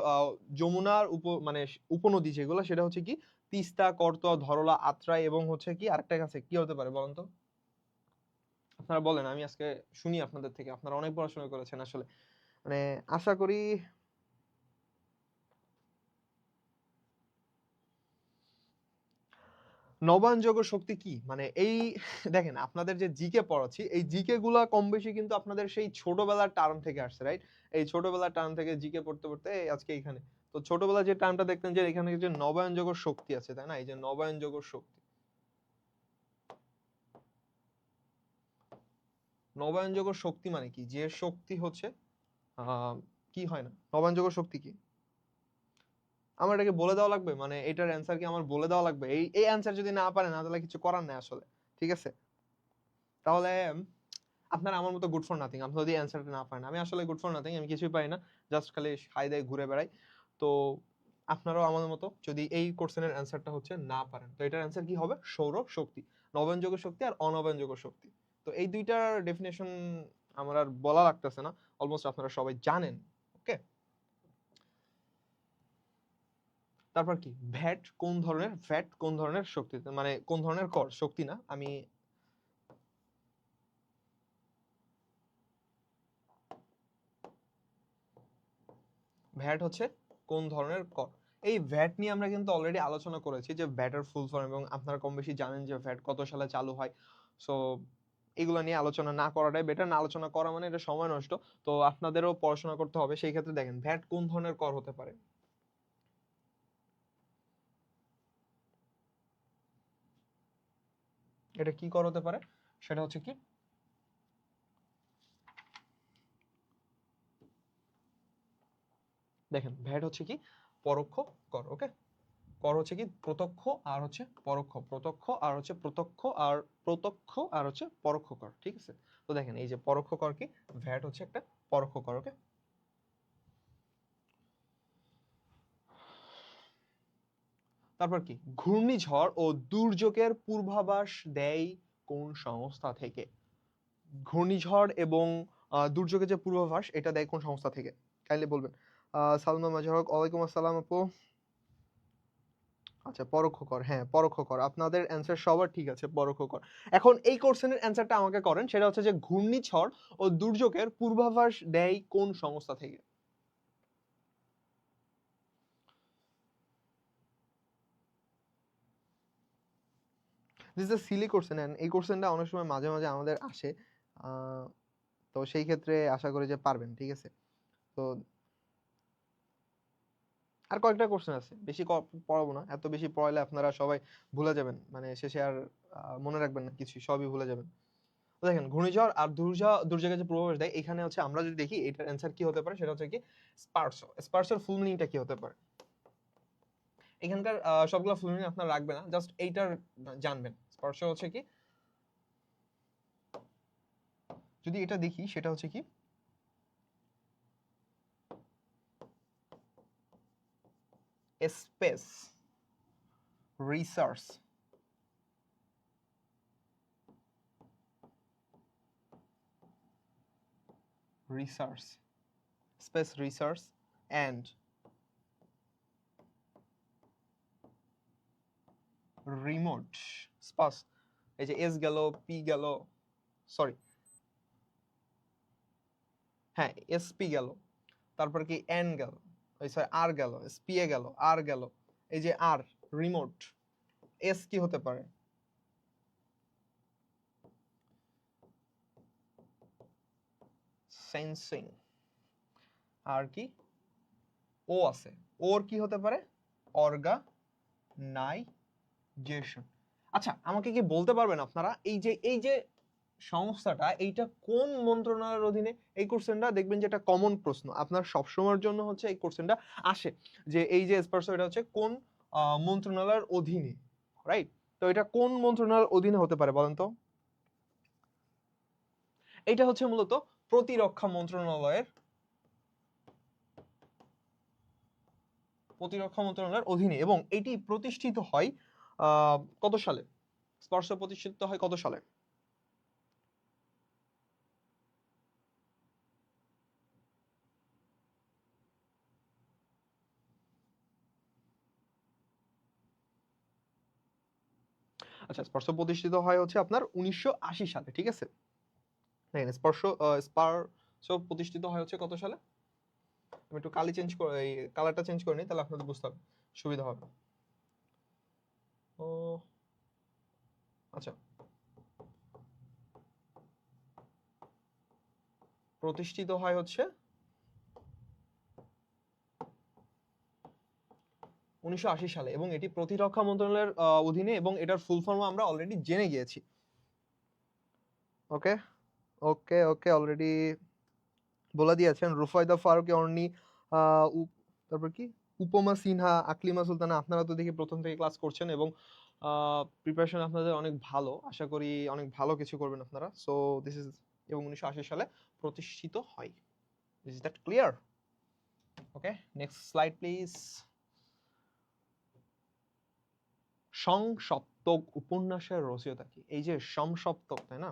S1: যমুনার মানে উপনদী যেগুলো, সেটা হচ্ছে কি তিস্তা, করতোয়া, ধরলা, আত্রাই, এবং হচ্ছে কি আরেকটা আছে, কি হতে পারে বলেন তো? আপনারা বলেন, আমি আজকে শুনি আপনাদের থেকে, আপনারা অনেক পড়াশোনা করেছেন আসলে, মানে আশা করি। নবায়নযোগ্য শক্তি কি মানে এই দেখেন আপনাদের যে জিকে পড়াচ্ছি, এই জিকে গুলা কম বেশি কিন্তু আপনাদের সেই ছোটবেলার টার্ম থেকে আসছে, রাইট? এই ছোটবেলার টার্ম থেকে জিকে পড়তে পড়তে আজকে এখানে। তো ছোটবেলায় যে টার্মটা দেখতেন যে এখানে যে নবায়নযোগ্য শক্তি আছে, তাই না? এই যে নবায়নযোগ্য শক্তি, নবায়নযোগ্য শক্তি মানে কি? যে শক্তি হচ্ছে কি হয় না, নবায়নযোগ্য শক্তি কি আমার এটাকে বলে দেওয়া লাগবে? মানে এটার অ্যান্সার কি আমার বলে দেওয়া লাগবে? এই এই অ্যান্সার যদি না পারে না, তাহলে কিছু করার নেই আসলে, ঠিক আছে? তাহলে আপনারা আমার মতো গুড ফর নাথিং, আপনি যদি অ্যান্সারটা না পারেন। আমি আসলে গুড ফর নাথিং, আমি কিছুই পারি না, জাস্ট খালি হাই দেয় ঘুরে বেড়াই। তো আপনারাও আমাদের মতো যদি এই কোশ্চেনের অ্যান্সারটা হচ্ছে না পারেন, তো এটার অ্যান্সার কি হবে? সৌর শক্তি, নবায়নযোগ্য শক্তি আর অনবায়নযোগ্য শক্তি। তো এই দুইটার ডেফিনেশন আমার আর বলা লাগতেছে না, অলমোস্ট আপনারা সবাই জানেন। ওকে, তারপর কি ভ্যাট কোন ধরনের, ভ্যাট কোন ধরনের শক্তি, মানে কোন ধরনের কর, শক্তি না আমি। ভ্যাট হচ্ছে কোন ধরনের কর? এই ভ্যাট নিয়ে আমরা কিন্তু অলরেডি আলোচনা করেছি, যে ভ্যাটের ফুল ফর্ম, এবং আপনারা কম বেশি জানেন যে ভ্যাট কত সালে চালু হয়। সো এগুলো নিয়ে আলোচনা না করাটাই বেটার, না আলোচনা করা মানে এটা সময় নষ্ট। তো আপনাদেরও পড়াশোনা করতে হবে, সেই ক্ষেত্রে দেখেন ভ্যাট কোন ধরনের কর হতে পারে। এটা কি কর হতে পারে? সেটা হচ্ছে কি, দেখেন ভ্যাট হচ্ছে কি পরোক্ষ কর। ওকে, কর হচ্ছে কি প্রত্যক্ষ আর হচ্ছে পরোক্ষ, প্রত্যক্ষ আর হচ্ছে প্রত্যক্ষ, আর প্রত্যক্ষ আর হচ্ছে পরোক্ষ কর, ঠিক আছে? তো দেখেন এই যে পরোক্ষ কর কি, ভ্যাট হচ্ছে একটা পরোক্ষ কর। ওকে, তারপর কি ঘূর্ণিঝড় ও দুর্যোগের পূর্বাভাস দেয় কোন সংস্থা থেকে? ঘূর্ণিঝড় এবং দুর্যোগের যে পূর্বাভাস, এটা দেয় কোন সংস্থা থেকে? কাইন্ডলি বলবেন। সালমা মাজহর, ওয়ালাইকুম আসসালাম আপু। আচ্ছা পরোক্ষ কর, হ্যাঁ পরোক্ষ কর, আপনাদের অ্যান্সার সবার ঠিক আছে, পরোক্ষ কর। এখন এই কোশ্চেনের অ্যান্সারটা আমাকে করেন, সেটা হচ্ছে যে ঘূর্ণিঝড় ও দুর্যোগের পূর্বাভাস দেয় কোন সংস্থা থেকে?
S2: This is silly question, and এই কোশ্চেনটা অনেক সময় মাঝে মাঝে আমাদের আসে, তো সেই ক্ষেত্রে আশা করি যে পারবেন, ঠিক আছে। তো আর কয়েকটা কোশ্চেন আছে, বেশি পড়াবো না, এত বেশি পড়াইলে আপনারা সবাই ভুলে যাবেন, মানে শেষে আর মনে রাখবেন না কিছু, সবই ভুলে যাবেন। তো দেখেন, ঘূর্ণিঝড় আর দুর্যোগে যে পূর্বাভাস দেয়, এখানে হচ্ছে আমরা যদি দেখি এটার অ্যান্সার কি হতে পারে, সেটা হচ্ছে কি স্পার্সো। স্পার্সোর ফুল মিনিংটা কি হতে পারে? এখানকার সবগুলো ফুল মিনিং আপনারা রাখবেন না, জাস্ট এইটার জানবেন। স্পার্সো হচ্ছে কি, যদি এটা দেখি সেটা হচ্ছে কি space research space research and remote SPAS. এই যে এস গেল, পি গেল, সরি হ্যাঁ এসপি গেল, তারপর কি এন গেল, ওই সরি আর গেল, এসপিএ গেল, আর গেল, এই যে আর রিমোট। এস কি হতে পারে? সেন্সিং। আর কি ও আছে, ওর কি হতে পারে? অর্গানাইজেশন। আচ্ছা আমাকে কি বলতে পারবেন আপনারা, এই যে সংস্থাটা, এইটা কোন মন্ত্রণালয়ের অধীনে? এই কোশ্চেনটা দেখবেন যে এটা কমন প্রশ্ন, আপনার সবসময়ের জন্য হচ্ছে এই কোশ্চেনটা আসে, যে এই যে স্পার্সো এটা হচ্ছে কোন মন্ত্রণালয়ের অধীনে, রাইট? তো এটা কোন মন্ত্রণালয়ের অধীনে হতে পারে বলেন তো? এটা হচ্ছে মূলত প্রতিরক্ষা মন্ত্রণালয়ের অধীনে, এবং এটি প্রতিষ্ঠিত হয় কত সালে? স্পার্সো প্রতিষ্ঠিত হয় কত সালে? আচ্ছা স্পার্সো প্রতিষ্ঠিত হয় হচ্ছে আপনার 1980 সালে, ঠিক আছে। দেখেন স্পার্সো প্রতিষ্ঠিত হয় হচ্ছে কত সালে? আমি একটু কালারটা চেঞ্জ করে নিই, তাহলে আপনাদের বুঝতে হবে, সুবিধা হবে। ও আচ্ছা, প্রতিষ্ঠিত হয় হচ্ছে 1980 সালে, এবং এটি প্রতিরক্ষা মন্ত্রণালয়ের অধীনে, এবং এটার ফুল ফর্ম আমরা অলরেডি জেনে গিয়েছি। ওকে ওকে ওকে, অলরেডি বলে দিয়েছেন। রুফায়দা ফারুকী অর্নি, তারপর কি উপমা সিনহা, আকলিমা সুলতানা, আপনারা তো দেখি প্রথম থেকে ক্লাস করছেন, এবং প্রিপারেশন আপনাদের অনেক ভালো, আশা করি অনেক ভালো কিছু করবেন আপনারা। সো দিস ইজ, এবং 1980 সালে প্রতিষ্ঠিত হয়। Is that clear? Okay, next slide please. সংসপ্তক উপন্যাসের রচয়িতা কি? এই যে সংসপ্তক, তাই না?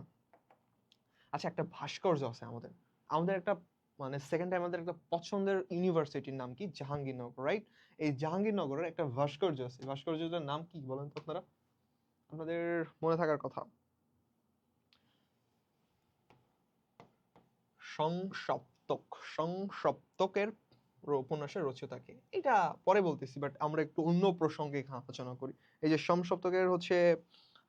S2: আচ্ছা একটা ভাস্কর্য আছে আমাদের, আমাদের একটা মানে সেকেন্ড টাইম আমাদের একটা পছন্দের ইউনিভার্সিটির নাম কি? জাহাঙ্গীরনগর, রাইট? এই জাহাঙ্গীরনগরের একটা ভাস্কর্য আছে, ভাস্কর্যটার নাম কি বলেন তো আপনারা? আপনাদের মনে থাকার কথা। সংসপ্তক, সংসপ্তকের উপন্যাসের রচয়িতা কে? এটা পরে বলতেছি, বাট আমরা একটু অন্য প্রসঙ্গে এখানে আলোচনা করি। এই যে সংসপ্তকের হচ্ছে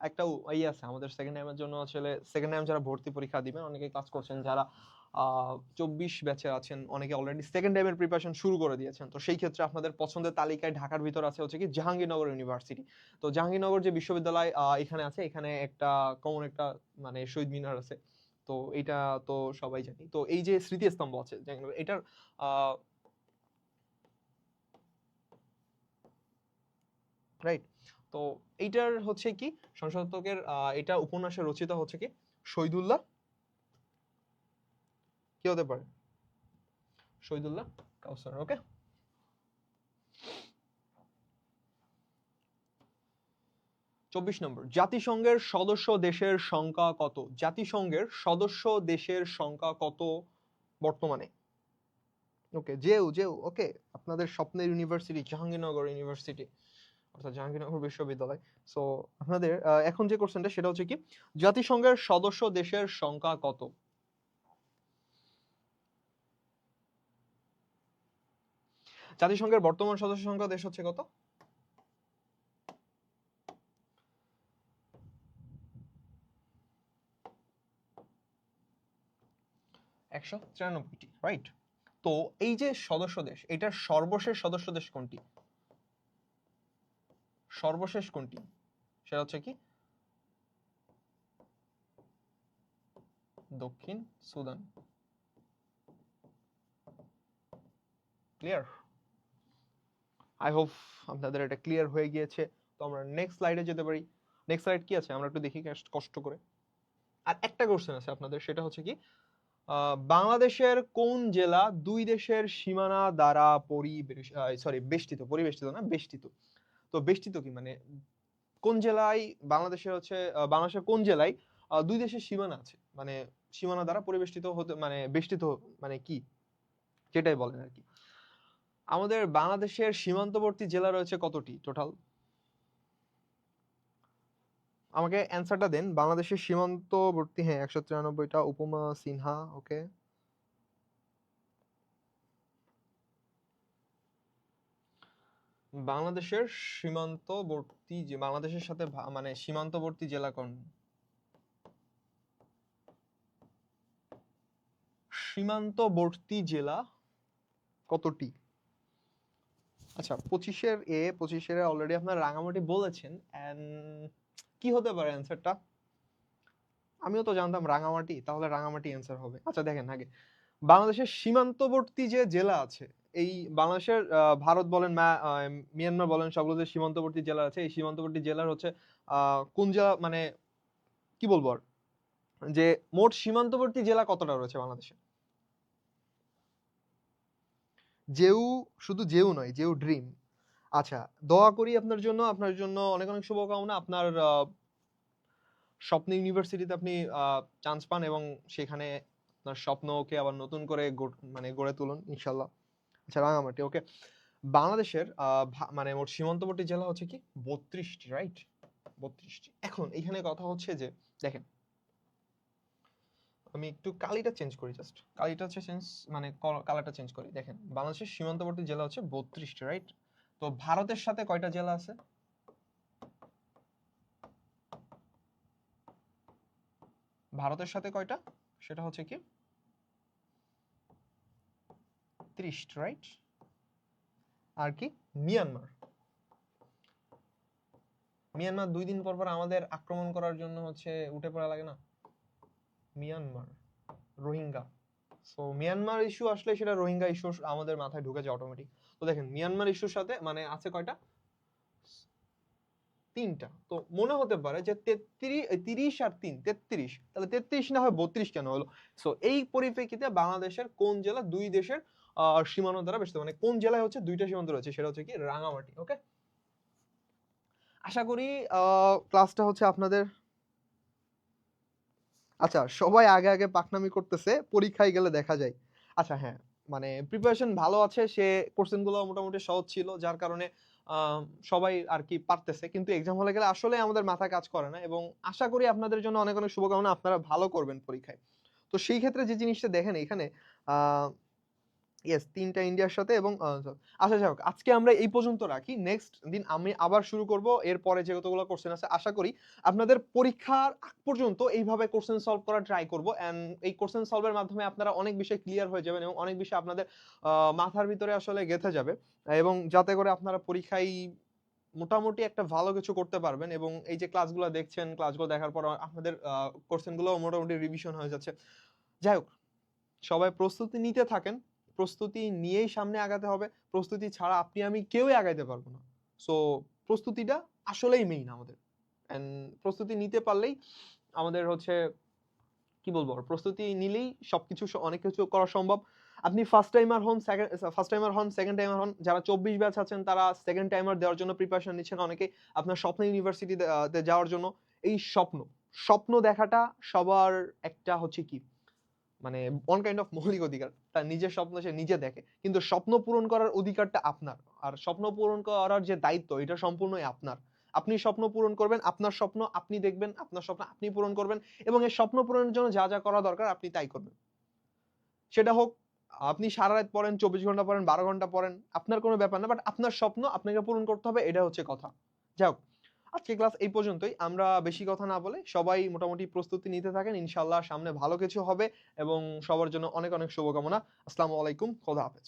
S2: একটা ইয়ে আছে আমাদের সেকেন্ড টাইমের জন্য, আসলে সেকেন্ড টাইম যারা ভর্তি পরীক্ষা দিবেন, অনেকে ক্লাস করছেন, যারা 24 ব্যাচে আছেন, অনেকে অলরেডি সেকেন্ড টাইমের প্রিপারেশন শুরু করে দিয়েছেন। তো সেই ক্ষেত্রে আপনাদের পছন্দের তালিকায় ঢাকার ভিতর আছে হচ্ছে কি জাহাঙ্গীরনগর ইউনিভার্সিটি। তো জাহাঙ্গীরনগর যে বিশ্ববিদ্যালয় এখানে আছে, এখানে একটা কমন একটা মানে শহীদ মিনার আছে। তো এইটা তো সবাই জানি। তো এই যে স্মৃতিস্তম্ভ আছে এটার রাইট, তো এইটার হচ্ছে কি সংসদকের এটা উপন্যাসের রচিত হচ্ছে কি শহীদুল্লাহ, কি হতে পারে? শহীদুল্লাহ কাউসার। ওকে, 24 নম্বর, জাতিসংঘের সদস্য দেশের সংখ্যা কত? জাতিসংঘের সদস্য দেশের সংখ্যা কত বর্তমানে? ওকে, জেউ ওকে, আপনাদের স্বপ্নের ইউনিভার্সিটি জাহাঙ্গীরনগর ইউনিভার্সিটি, অর্থাৎ জাহাঙ্গীরনগর বিশ্ববিদ্যালয়। সো আপনাদের এখন যে কোশ্চেনটা সেটা হচ্ছে কি জাতিসংঘের সদস্য দেশের সংখ্যা কত? জাতিসংঘের বর্তমান সদস্য সংখ্যা দেশ হচ্ছে কত? 193টি, রাইট? তো এই যে সদস্য দেশ, এটার সর্বশেষ সদস্য দেশ কোনটি? সর্বশেষ কোনটি সেটা হচ্ছে কি দক্ষিণ সুদান। ক্লিয়ার? আই হোপ আপনাদের এটা ক্লিয়ার হয়ে গিয়েছে। তো আমরা নেক্সট স্লাইডে যেতে পারি। নেক্সট স্লাইড কি আছে আমরা একটু দেখি কষ্ট করে। আর একটা কোশ্চেন আছে আপনাদের, সেটা হচ্ছে কি বাংলাদেশের কোন জেলা দুই দেশের সীমানা দ্বারা বেষ্টিত? পরিবেষ্টিত না, বেষ্টিত। তো বেষ্টিত কি মানে কোন জেলায় বাংলাদেশের হচ্ছে বাংলাদেশের কোন জেলায় দুই দেশের সীমানা আছে, মানে সীমানা দ্বারা পরিবেষ্টিত হতে মানে বেষ্টিত মানে কি, যেটাই বলেন আর কি। আমাদের বাংলাদেশের সীমান্তবর্তী জেলা রয়েছে কতটি টোটাল? আমাকে অ্যান্সারটা দেন। বাংলাদেশের সীমান্তবর্তী, হ্যাঁ 193টা। উপমা সিনহা, ওকে। বাংলাদেশের সীমান্তবর্তী যে বাংলাদেশের সাথে মানে সীমান্তবর্তী জেলা কোন? সীমান্তবর্তী জেলা কতটি? আচ্ছা 25-এর অলরেডি আপনার রাঙামাটি বলেছেন। কি হতে পারে অ্যান্সারটা? আমিও তো জানতাম রাঙামাটি, তাহলে রাঙামাটি অ্যান্সার হবে। আচ্ছা দেখেন আগে বাংলাদেশের সীমান্তবর্তী যে জেলা আছে, এই বাংলাদেশের ভারত বলেন মিয়ানমার বলেন, সবগুলো যে সীমান্তবর্তী জেলা আছে, এই সীমান্তবর্তী জেলার হচ্ছে কোন জেলা মানে কি বলবো আর, যে মোট সীমান্তবর্তী জেলা কতটা রয়েছে বাংলাদেশে? যেউ, শুধু যেউ নয়, যেউ ড্রিম। আচ্ছা দোয়া করি আপনার জন্য অনেক অনেক শুভকামনা। আপনার স্বপ্ন ইউনিভার্সিটিতে আপনি চান্স পান এবং সেখানে আপনার স্বপ্নকে আবার নতুন করে মানে গড়ে তুলুন ইনশাল্লাহ। আচ্ছা রাঙামাটি, ওকে। বাংলাদেশের মানে মোট সীমান্তবর্তী জেলা হচ্ছে কি 32টি, রাইট? 32টি। এখন এখানে কথা হচ্ছে যে দেখেন, আমি একটু কালিটা চেঞ্জ করি, জাস্ট কালিটা হচ্ছে চেঞ্জ মানে কালারটা চেঞ্জ করি। দেখেন বাংলাদেশের সীমান্তবর্তী জেলা হচ্ছে 32টি, রাইট? তো ভারতের সাথে কয়টা জেলা আছে? ভারতের সাথে কয়টা, সেটা হচ্ছে কি 30টি, রাইট? আর কি মিয়ানমার। মিয়ানমার 2 দিন পর পর আমাদের আক্রমণ করার জন্য হচ্ছে উঠে পড়া লাগে না? Myanmar, Rohingya. So Myanmar issue আসলে সেটা রোহিঙ্গা ইস্যু আমাদের মাথায় ঢুকে যায় অটোমেটিক। তো দেখেন মিয়ানমার ইস্যুর সাথে মানে আছে কয়টা? 3টা। তো মনে হতে পারে যে 30 আর 3 33, তাহলে 33 না হয় 32 কেন হলো? সো এই পরিপ্রেক্ষিতে বাংলাদেশের কোন জেলা দুই দেশের সীমানা দ্বারা বেষ্টিত, মানে কোন জেলায় হচ্ছে দুইটা সীমান্ত রয়েছে, সেটা হচ্ছে কি রাঙামাটি, ওকে। আশা করি ক্লাসটা হচ্ছে আপনাদের, আচ্ছা সবাই আগে আগে পাকনামি করতেছে, পরীক্ষায় গেলে দেখা যায়। আচ্ছা হ্যাঁ, মানে প্রিপারেশন ভালো আছে, সে কোশ্চেনগুলো মোটামুটি সহজ ছিল, যার কারণে সবাই আর কি পারতেছে, কিন্তু এক্সাম হলে গেলে আসলে আমাদের মাথা কাজ করে না। এবং আশা করি আপনাদের জন্য অনেক অনেক শুভকামনা, আপনারা ভালো করবেন পরীক্ষায়। তো সেই ক্ষেত্রে যে জিনিসটা দেখেন এখানে ইয়েস 3টা ইন্ডিয়ার সাথে এবং আচ্ছা যাই হোক, আজকে আমরা এই পর্যন্ত রাখি। নেক্সট দিন আমি আবার শুরু করব এরপরে যে কতগুলো কোশ্চেন আছে। আশা করি আপনাদের পরীক্ষার আগ পর্যন্ত এইভাবে কোশ্চেন সলভ করা ট্রাই করব, এন্ড এই কোশ্চেন সলভের মাধ্যমে আপনারা অনেক বিষয় ক্লিয়ার হয়ে যাবেন এবং অনেক বিষয় আপনাদের মাথার ভিতরে আসলে গেঁথে যাবে, এবং যাতে করে আপনারা পরীক্ষায় মোটামুটি একটা ভালো কিছু করতে পারবেন। এবং এই যে ক্লাসগুলো দেখছেন, ক্লাসগুলো দেখার পর আপনাদের কোশ্চেনগুলো মোটামুটি রিভিশন হয়ে যাচ্ছে। যাই হোক, সবাই প্রস্তুতি নিতে থাকেন, প্রস্তুতি নিয়েই সামনে আগাতে হবে। প্রস্তুতি ছাড়া আপনি আমি কেউই আগাইতে পারবো না। সো প্রস্তুতিটা আসলেই মেইন আমাদের, এন্ড প্রস্তুতি নিতে পারলেই আমাদের হচ্ছে কি বলবো, প্রস্তুতি নিলেই সবকিছু অনেক কিছু করা সম্ভব। আপনি ফার্স্ট টাইমার হন, সেকেন্ড টাইমার হন, যারা 24 ব্যাচ আছেন তারা সেকেন্ড টাইমার দেওয়ার জন্য প্রিপারেশন নিচ্ছেন, অনেকে আপনার স্বপ্ন ইউনিভার্সিটিতে যাওয়ার জন্য। এই স্বপ্ন দেখাটা সবার একটা হচ্ছে কি মানে ওয়ান কাইন্ড অফ মৌলিক অধিকার, তার নিজের স্বপ্ন সে নিজে দেখে, কিন্তু স্বপ্ন পূরণ করার অধিকারটা আপনার। আর স্বপ্ন পূরণ করার যে দায়িত্ব, এটা সম্পূর্ণই আপনার। আপনি স্বপ্ন পূরণ করবেন, আপনার স্বপ্ন আপনি দেখবেন, আপনার স্বপ্ন আপনি পূরণ করবেন, এবং এই স্বপ্ন পূরণের জন্য যা যা করা দরকার আপনি তাই করবেন। সেটা হোক আপনি সারা রাত পড়েন, 24 ঘন্টা পড়েন, 12 ঘন্টা পড়েন, আপনার কোনো ব্যাপার না, বাট আপনার স্বপ্ন আপনাকে পূরণ করতে হবে, এটা হচ্ছে কথা। যাই হোক, আজকে ক্লাস এই পর্যন্তই। আমরা বেশি কথা না বলে সবাই মোটামুটি প্রস্তুতি নিতে থাকেন। ইনশাআল্লাহ সামনে ভালো কিছু হবে এবং সবার জন্য অনেক অনেক শুভকামনা। আসসালামু আলাইকুম। খোদা হাফেজ।